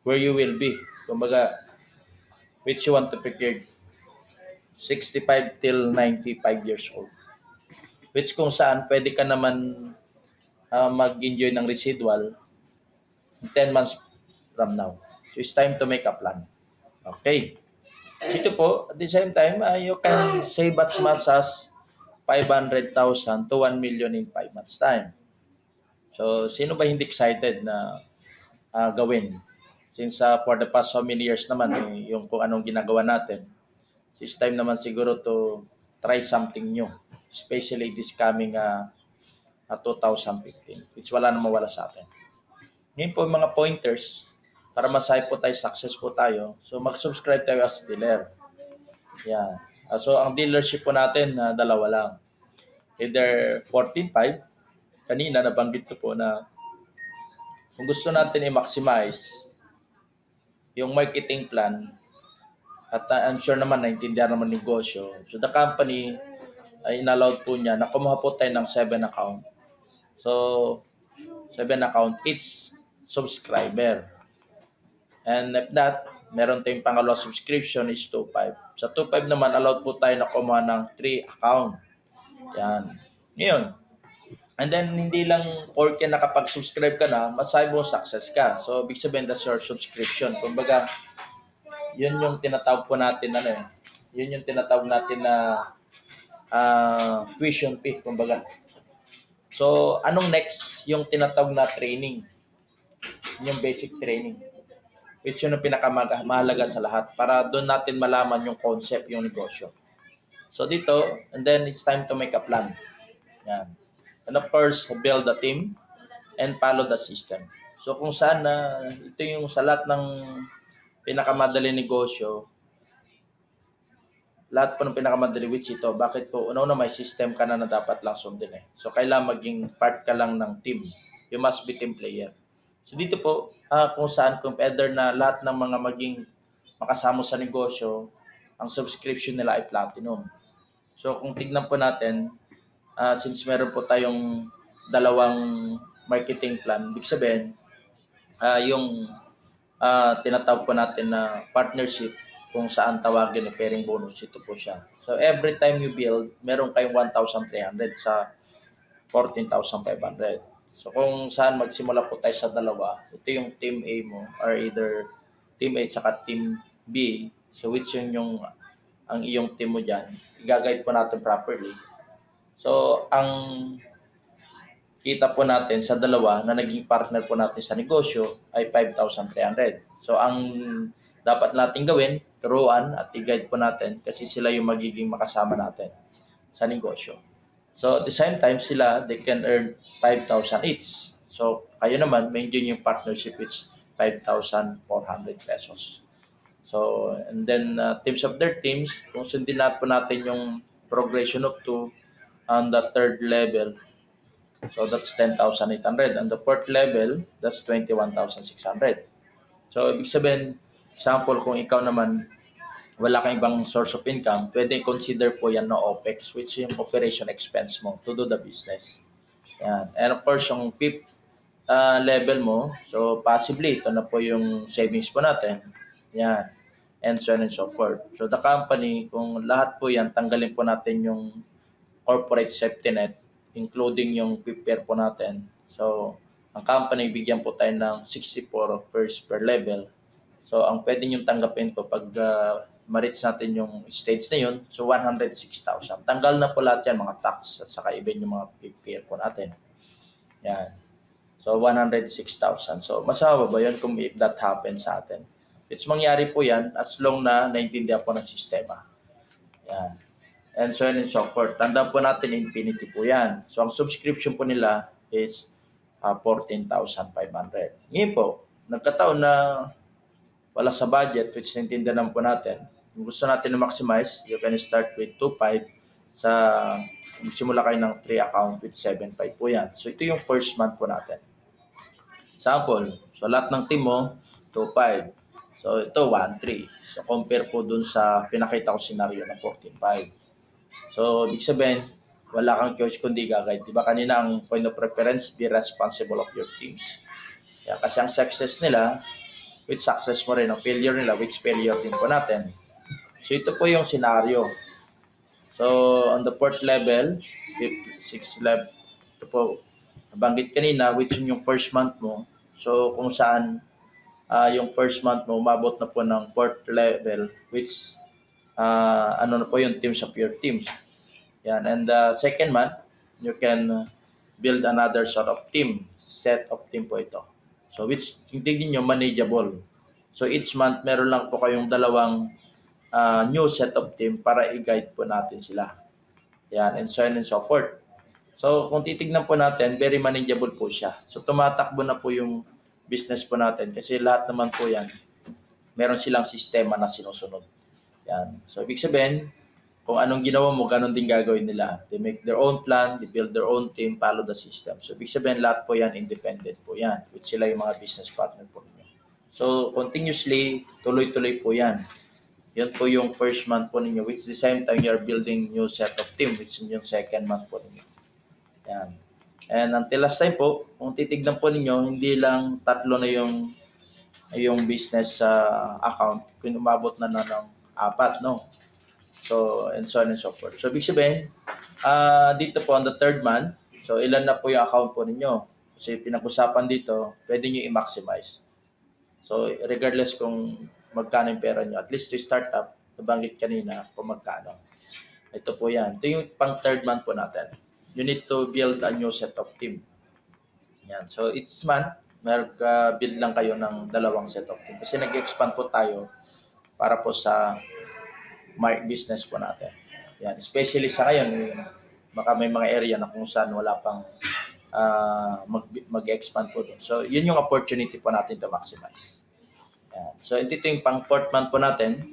where you will be, kumbaga, which you want to prepare, 65 till 95 years old. Which kung saan, pwede ka naman mag-enjoy ng residual 10 months from now. So it's time to make a plan. Okay. Ito po, at the same time, you can save as much as 500,000 to 1 million in 5 months time. So, sino ba hindi excited na gawin? Since for the past so many years naman, yung kung anong ginagawa natin, so it's time naman siguro to try something new. Especially this coming 2015, which wala na mawala sa atin. Ngayon po mga pointers, para masahe po tayo, success po tayo. So, mag-subscribe tayo as dealer. Yan. So, ang dealership po natin, dalawa lang. Either 14.5, kanina nabanggit ko po na kung gusto natin i-maximize yung marketing plan, at I'm sure naman naintindihan naman negosyo. So, the company ay inallowed po niya na kumuha po tayo ng 7 account. So, 7 account each subscriber. And if that, meron tayong pangalawang subscription is 2.5. Sa 2.5 naman, allowed po tayo na kumuha ng 3 account. Yan. Ngayon. And then, hindi lang porke nakapag-subscribe ka na, masabi mo success ka. So, ibig sabihin, that's your subscription. Kumbaga, yun yung tinatawag po natin, yun yung tinatawag natin na tuition fee, kumbaga. So, anong next? Yung tinatawag na training. Yung basic training. Which yun ang pinakamahalaga sa lahat para doon natin malaman yung concept, yung negosyo. So dito, and then it's time to make a plan. Yan. And of course, build a team and follow the system. So kung saan ito yung sa lahat ng pinakamadali negosyo, lahat po ng pinakamadali which ito, bakit po, una may system ka na dapat lang sundin eh. So kailangan maging part ka lang ng team. You must be team player. So dito po, kung saan competitor na lahat ng mga maging makasama sa negosyo, ang subscription nila ay platinum. So kung tignan po natin, since meron po tayong dalawang marketing plan, ibig sabihin, yung tinatawag po natin na partnership, kung saan tawagin ni pairing bonus, ito po siya. So every time you build, meron kayong 1,300 sa 14,500. So kung saan magsimula po tayo sa dalawa, ito yung team A mo, or either team A saka team B. So which yun yung ang iyong team mo dyan, i-guide po natin properly. So ang kita po natin sa dalawa na naging partner po natin sa negosyo ay 5,300. So ang dapat natin gawin, turuan at i-guide po natin kasi sila yung magiging makasama natin sa negosyo. So at the same time sila, they can earn 5,000 each. So kayo naman, maintain yung partnership which 5,400 pesos. So and then teams of their teams, kung sundin na po natin yung progression of 2 on the third level, so that's 10,800. On the fourth level, that's 21,600. So ibig sabihin, example, kung ikaw naman wala kang ibang source of income, pwede consider po yan na OPEX, which is yung operation expense mo to do the business. Yan. And of course, yung fifth level mo, so possibly, ito na po yung savings po natin. Yan. And so on and so forth. So the company, kung lahat po yan, tanggalin po natin yung corporate safety net, including yung prepare po natin. So, ang company, bigyan po tayo ng 64 first per level. So, ang pwede nyo tanggapin po pag ma-reach natin yung stage na yun, so 106,000. Tanggal na po lahat yan, mga tax at saka even yung mga prepare po natin. Yan. So, 106,000. So, masama ba yun kung if that happens sa atin? It's mangyari po yan as long na naintindihan po ng sistema. Yan. And so on and so forth. Tandaan po natin, infinity po yan. So, ang subscription po nila is 14,500. Ngayon po, nagkataon na wala sa budget, which naintindihan po natin. Kung gusto natin na maximize, you can start with 2.5 sa simula kayo ng 3 account with 7.5 po yan. So, ito yung first month po natin. Sample, so lahat ng team mo, 2.5. So ito 1-3. So compare po dun sa pinakita ko scenario na 14-5. So ibig sabihin, wala kang choice kundi gagawin. Diba kanina ang point of preference, be responsible of your teams. Kaya kasi ang success nila, with success mo rin, ang failure nila, with failure din po natin. So ito po yung scenario. So on the 4th level, 5th, 6th level, ito po, nabanggit kanina, which yung first month mo. So kung saan yung first month mo, umabot na po ng 4th level, which ano na po yung teams of your teams. Yan. And the second month, you can build another sort of team, set of team po ito. So which tingin nyo manageable. So each month, meron lang po kayong dalawang new set of team para i-guide po natin sila. Yan, and so on and so forth. So kung titignan po natin, very manageable po siya. So tumatakbo na po yung business po natin kasi lahat naman po yan, meron silang sistema na sinusunod. Yan. So ibig sabihin, kung anong ginawa mo, ganun din gagawin nila. They make their own plan, they build their own team, follow the system. So ibig sabihin, lahat po yan, independent po yan. Which sila yung mga business partner po ninyo. So continuously, tuloy-tuloy po yan. Yan po yung first month po ninyo, which the same time you're building new set of team, which is yung second month po ninyo. Yan. And until last time po, kung titignan po ninyo, hindi lang 3 na yung business account, kung umabot na ng 4, no? So, and so on and so forth. So, ibig sabihin, dito po on the 3rd month, so ilan na po yung account po ninyo? Kasi pinag-usapan dito, pwede nyo i-maximize. So, regardless kung magkano yung pera nyo, at least to start up, nabanggit kanina kung magkano. Ito po yan. Ito yung pang 3rd month po natin. You need to build a new set of team. Yan. So, each month, build lang kayo ng 2 set of team. Kasi nag-expand po tayo para po sa business po natin. Yan. Especially sa ngayon, baka may mga area na kung saan wala pang mag-expand po doon. So, yun yung opportunity po natin to maximize. Yan. So, ito yung pang 4th month po natin.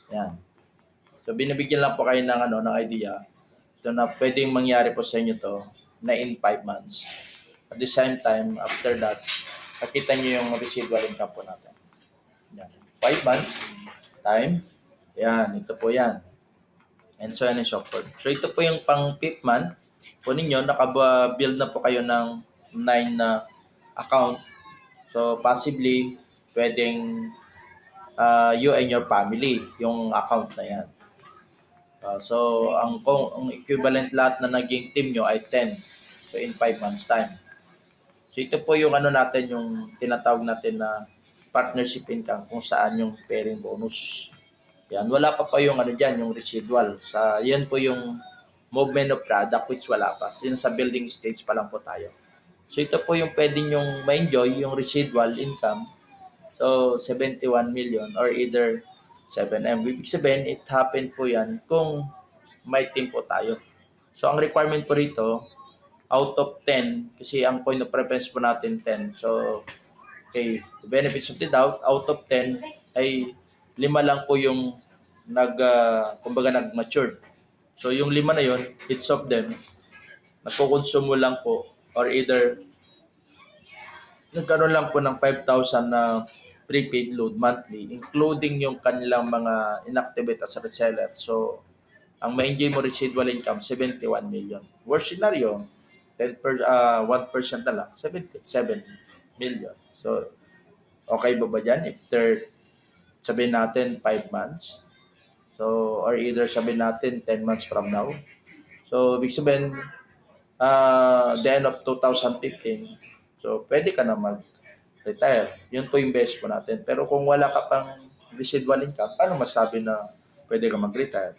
Yan. So, binibigyan lang po kayo ng idea. Ito na pwedeng mangyari po sa inyo to na in 5 months. At the same time, after that, nakita nyo yung residual income po natin. Yan. 5 months, time. Yan, ito po yan. And so on and so forth. So ito po yung pang 5th month po ninyo, naka-build na po kayo ng 9 na account. So possibly, pwedeng you and your family, yung account na yan. So ang equivalent lahat na naging team nyo ay 10. So in 5 months time. So ito po yung natin, yung tinatawag natin na partnership income kung saan yung pairing bonus. Yan, wala pa yung dyan, yung residual. Yan po yung movement of product which wala pa. Since sa building stage pa lang po tayo. So ito po yung pwede nyong ma-enjoy, yung residual income. So 71 million or either 7M. Ibig sabihin, it happened po yan kung may team po tayo. So ang requirement po rito, out of 10, kasi ang point of preference po natin 10. So, okay, the benefits of the doubt, out of 10 ay 5 lang po yung nag-matured. So, yung 5 na yun, each of them, nagkukonsumo lang po or either nagkaroon lang po ng 5,000 na prepaid load monthly, including yung kanilang mga inactivate as reseller. So, ang ma-enjoy mo residual income, 71 million. Worst scenario, 1% na lang, 77 million. So, okay ba dyan? If sabihin natin 5 months, so, or either sabihin natin 10 months from now. So, ibig sabihin, the end of 2015, so, pwede ka na mag-retire. Yun po yung best po natin. Pero kung wala ka pang residual income, paano masabi na pwede ka mag-retire?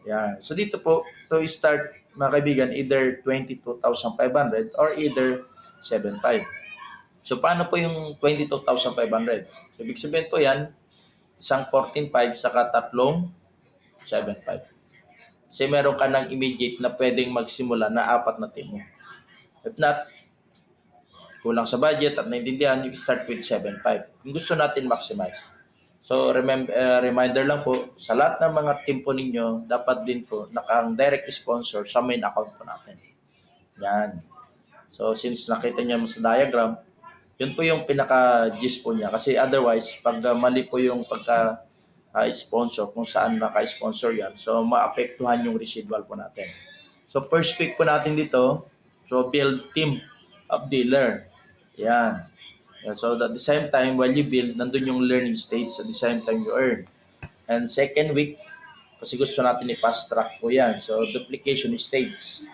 Yan. So, dito po, to start, mga kaibigan, either 22,500 or either 7,500. So, paano po yung 22,500? So, ibig sabihin po yan, isang 14,500 saka 3 7,500. Kasi meron ka ng immediate na pwedeng magsimula na 4 na team mo. If not, kulang sa budget at naintindihan, you start with 7,500. Kung gusto natin maximize. So, reminder lang po, sa lahat ng mga team po ninyo, dapat din po nakang direct sponsor sa main account po natin. Yan. So, since nakita niyo sa diagram, Yun po yung pinaka-gist po niya. Kasi otherwise, pag mali po yung pagka-sponsor, kung saan naka-sponsor yan, so maapektuhan yung residual po natin. So first week po natin dito, so build team of dealer. Yan. So at the same time, while you build, nandun yung learning stage. At the same time, you earn. And second week, kasi gusto natin i-fast track po yan. So duplication stage.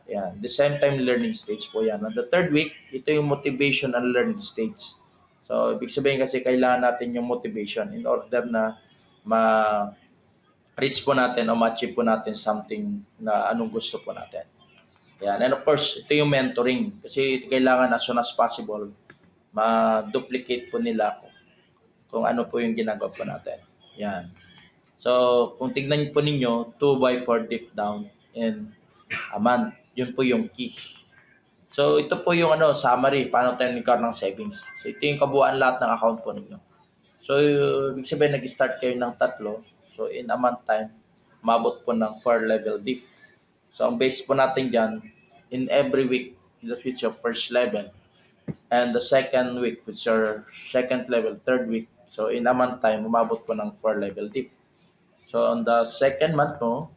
Yan. The same time learning stage po yan. And the third week, ito yung motivation and learning stage. So, ibig sabihin kasi kailangan natin yung motivation in order na ma-reach po natin o ma-achieve po natin something na anong gusto po natin. Yan. And of course, ito yung mentoring. Kasi kailangan as soon as possible, ma-duplicate po nila kung ano po yung ginagawa po natin. Yan. So, kung tignan po ninyo, 2x4 deep down in a month. Yun po yung key. So, ito po yung summary, paano tayo nagkaroon ng savings. So, ito yung kabuuan lahat ng account po ninyo. So, ibig sabihin, nag-start kayo ng 3. So, in a month time, mabot po ng 4 level diff. So, ang base po natin dyan, in every week, that's your first level. And the second week, which your second level, third week. So, in a month time, umabot po ng 4 level diff. So, on the second month mo,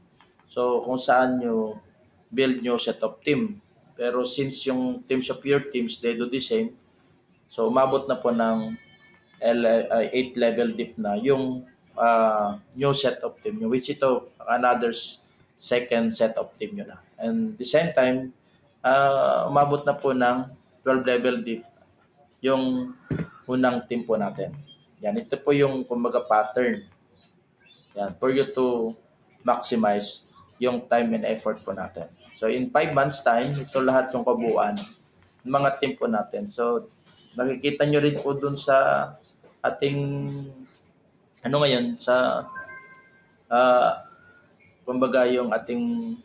so kung saan nyo build nyo set of team. Pero since yung teams of your teams, they do the same. So, umabot na po ng 8 level diff na yung new set of team nyo, which ito, another second set of team nyo na. And the same time, umabot na po ng 12 level diff yung unang team po natin. Yan, ito po yung kumbaga pattern. Yan, for you to maximize yung time and effort po natin. So, in 5 months time, ito lahat yung kabuuan ng mga team po natin. So, nakikita nyo rin po dun sa ating, ngayon, sa, kumbaga yung ating,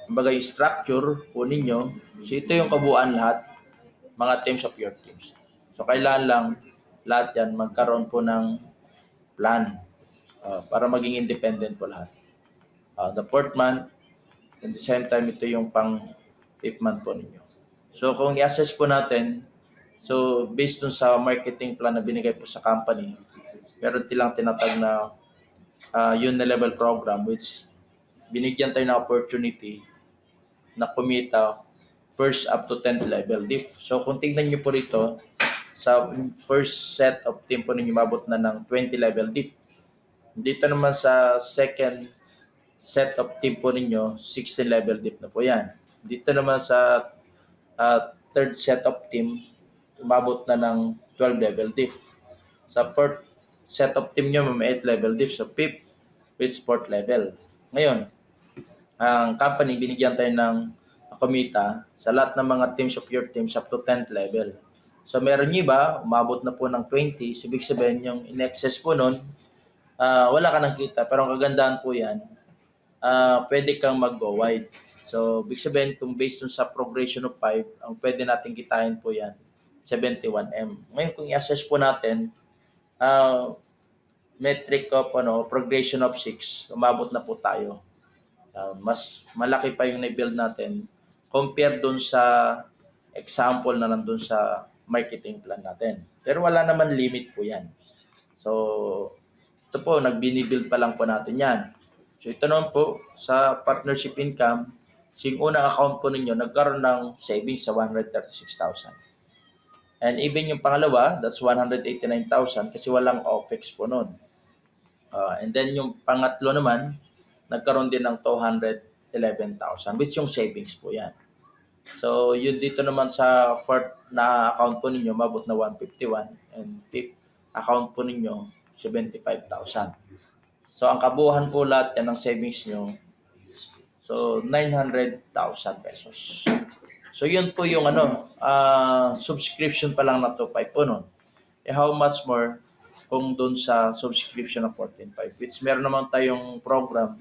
kumbaga yung structure po ninyo. So, ito yung kabuuan lahat, mga teams of your teams. So, kailangan lang lahat yan magkaroon po ng plan para maging independent po lahat. The 4th month, at the same time, ito yung pang 5th month po ninyo. So, kung i-assess po natin, so based dun sa marketing plan na binigay po sa company, meron tilang tinatag na uni-level program which binigyan tayo ng opportunity na kumita first up to 10th level diff. So, kung tignan nyo po rito, sa first set of team po ninyo, mabot na ng 20 level diff. Dito naman sa second set of team po ninyo, 16 level diff na po yan. Dito naman sa third set of team, umabot na ng 12 level diff. Sa fourth set of team nyo, may 8 level diff. So, 5th with 4th level. Ngayon, ang company, binigyan tayo ng kumita sa lahat ng mga teams of your teams up to 10th level. So, meron nyo iba, umabot na po ng 20. So, ibig sabihin, yung in-excess po nun, wala ka nang kita. Pero ang kagandahan po yan, pwede kang mag-go wide. So, ibig sabihin, kung based on sa progression of 5, ang pwede natin kitain po yan, 71M. Ngayon, kung i-assess po natin, metric of progression of 6, umabot na po tayo. Mas malaki pa yung na-build natin compare dun sa example na nandun sa marketing plan natin. Pero wala naman limit po yan. So, ito po, nagbinibuild pa lang po natin yan. So, ito naman po, sa partnership income, yung unang account po ninyo, nagkaroon ng savings sa 136,000. And even yung pangalawa, that's 189,000 kasi walang OPEX po nun. And then yung pangatlo naman, nagkaroon din ng 211,000, which yung savings po yan. So, yun dito naman sa fourth na account po ninyo, mabot na 151. And fifth account po ninyo, 75,000. So, ang kabuuan po lahat yan ng savings nyo, so 900,000 pesos. So, yun po yung subscription pa lang na 2.5 po nun. How much more kung dun sa subscription ng 14.5, which meron naman tayong program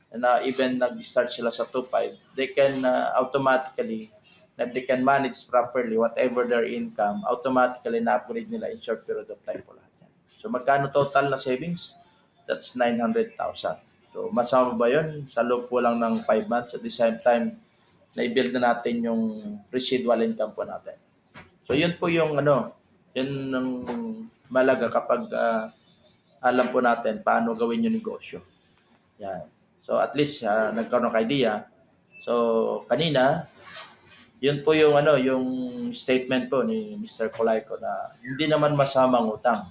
na even nag-start sila sa 2.5, they can automatically, that they can manage properly whatever their income, automatically na-upgrade nila in short period of time po lahat yan. So, magkano total na savings? That's 900,000. So, masama ba yun? Sa loob po lang ng 5 months. At the same time, na-build na natin yung residual income po natin. So yun po yung yun ang malaga kapag alam po natin paano gawin yung negosyo. Yan. So at least nagkaroon ng idea. So kanina, yun po yung yung statement po ni Mr. Colayco na hindi naman masamang utang.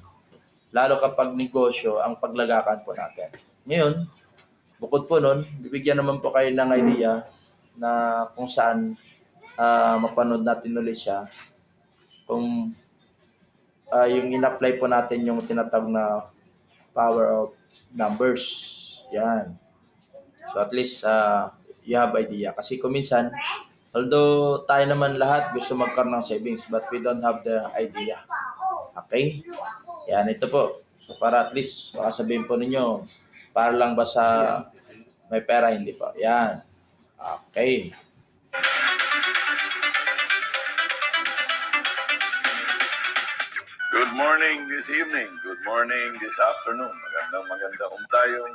Lalo kapag negosyo ang paglagakan po natin. Ngayon, bukod po nun, bibigyan naman po kayo ng idea na kung saan mapanood natin ulit siya. Kung yung in-apply po natin yung tinatawag na power of numbers. Yan. So at least you have idea. Kasi kung minsan, although tayo naman lahat gusto magkaroon ng savings but we don't have the idea. Okay? Yan, ito po. So para at least makasabihin po ninyo, para lang ba sa may pera, hindi po. Yan. Okay. Good morning this evening. Good morning this afternoon. Magandang tayong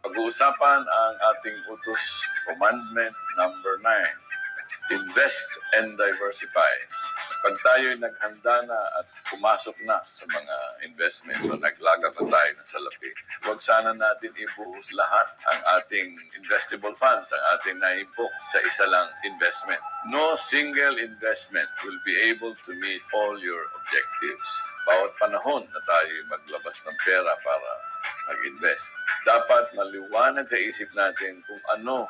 pag-uusapan ang ating utos commandment number 9. Invest and diversify. Pag tayo'y naghanda na at pumasok na sa mga investment o naglagak na tayo ng salapi, huwag sana natin ibuhos lahat ang ating investable funds, ang ating naimpok sa isa lang investment. No single investment will be able to meet all your objectives. Bawat panahon na tayo'y maglabas ng pera para mag-invest, dapat maliwanag sa isip natin kung ano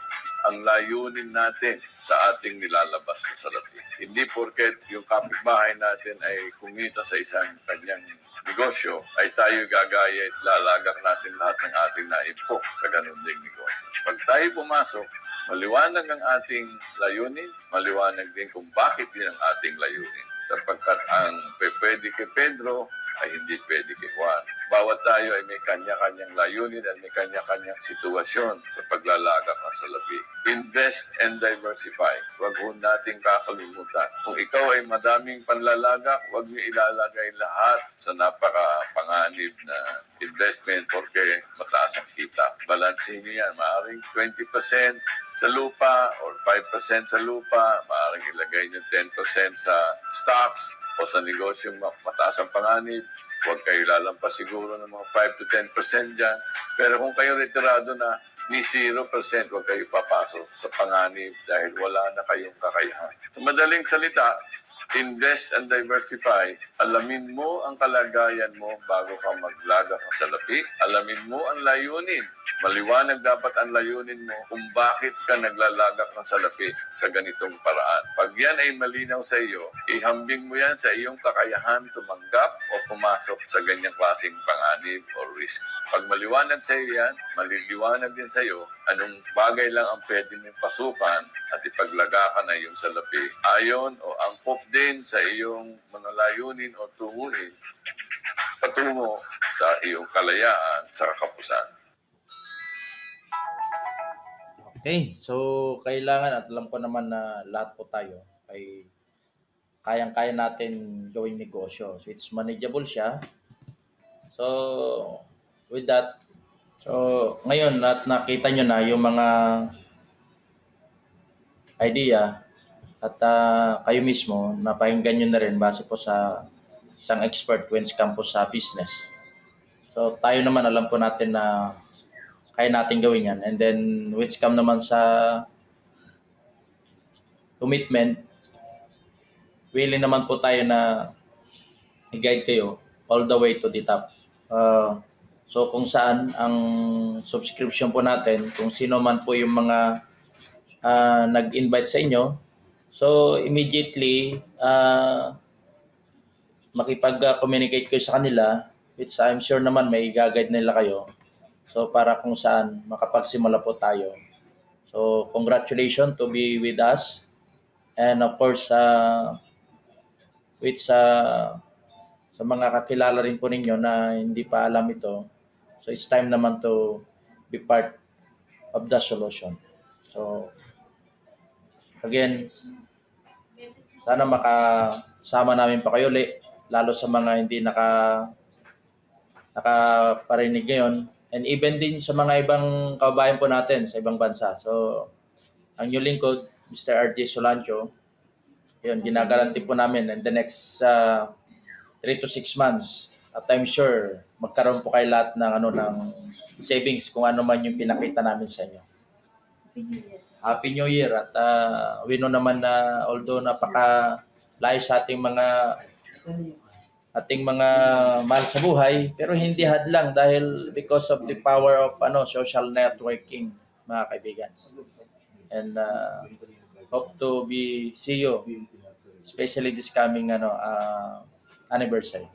ang layunin natin sa ating nilalabas na salapi. Hindi porket yung kapitbahay natin ay kumita sa isang kanyang negosyo, ay tayo gagaya at lalagak natin lahat ng ating naimpok sa ganun ding negosyo. Pag tayo pumasok, maliwanag ang ating layunin, maliwanag din kung bakit din ang ating layunin. Sapagkat ang pwede kay Pedro ay hindi pwede kay Juan. Bawat tayo ay may kanya-kanyang layunin at may kanya-kanyang sitwasyon sa paglalagak ng salapi. Invest and diversify. Huwag ho nating kakalimutan. Kung ikaw ay madaming panlalagak, huwag niyo ilalagay lahat sa napaka-panganib na investment porque mataas ang kita. Balansin niyo yan. Maaring 20% sa lupa or 5% sa lupa. Maaring ilagay niyo 10% sa stocks o sa negosyong mataas ang panganib. Huwag kayo lalampas siguro ng mga 5 to 10% dyan. Pero kung kayo retirado na, ni 0%, huwag kayo papasok sa panganib dahil wala na kayong kakayahan. Sa madaling salita, invest and diversify. Alamin mo ang kalagayan mo bago ka maglagak ng salapi. Alamin mo ang layunin. Maliwanag dapat ang layunin mo kung bakit ka naglalagak ng salapi sa ganitong paraan. Pag yan ay malinaw sa iyo, ihambing mo yan sa iyong kakayahan tumanggap o pumasok sa ganyang klaseng panganib o risk. Pag maliwanag sa iyo yan, maliliwanag din sa iyo anong bagay lang ang pwede mong pasukan at ipaglagakan na iyong salapi ayon o angkop din sa iyong mga layunin o tunguhin patungo sa iyong kalayaan sa kapusan. Okay, so kailangan at alam ko naman na lahat po tayo ay kayang-kaya natin gawing negosyo. So it's manageable siya. So with that, so ngayon at nakita nyo na yung mga idea at kayo mismo napakinggan nyo na rin base po sa isang expert when it comes po sa business. So tayo naman alam po natin na kaya natin gawin yan. And then, which come naman sa commitment, willing naman po tayo na i-guide kayo all the way to the top. So, kung saan ang subscription po natin, kung sino man po yung mga nag-invite sa inyo, so immediately, makipag-communicate kayo sa kanila, which I'm sure naman may i-guide nila kayo. So para kung saan makapagsimula po tayo. So congratulations to be with us. And of course, with sa mga kakilala rin po ninyo na hindi pa alam ito. So it's time naman to be part of the solution. So again, sana makasama namin pa kayo ulit, lalo sa mga hindi nakaparinig ngayon. And even din sa mga ibang kababayan po natin sa ibang bansa. So, ang inyong lingkod, Mr. RJ Solancho. Yun, ginagaranti po namin in the next 3 to 6 months. At I'm sure magkaroon po kayo lahat ng ng savings kung ano man yung pinakita namin sa inyo. Happy New Year at we know naman na although napaka-layo sa ating mga mahal sa buhay, pero hindi hadlang dahil because of the power of social networking, mga kaibigan. And hope to see you, especially this coming anniversary.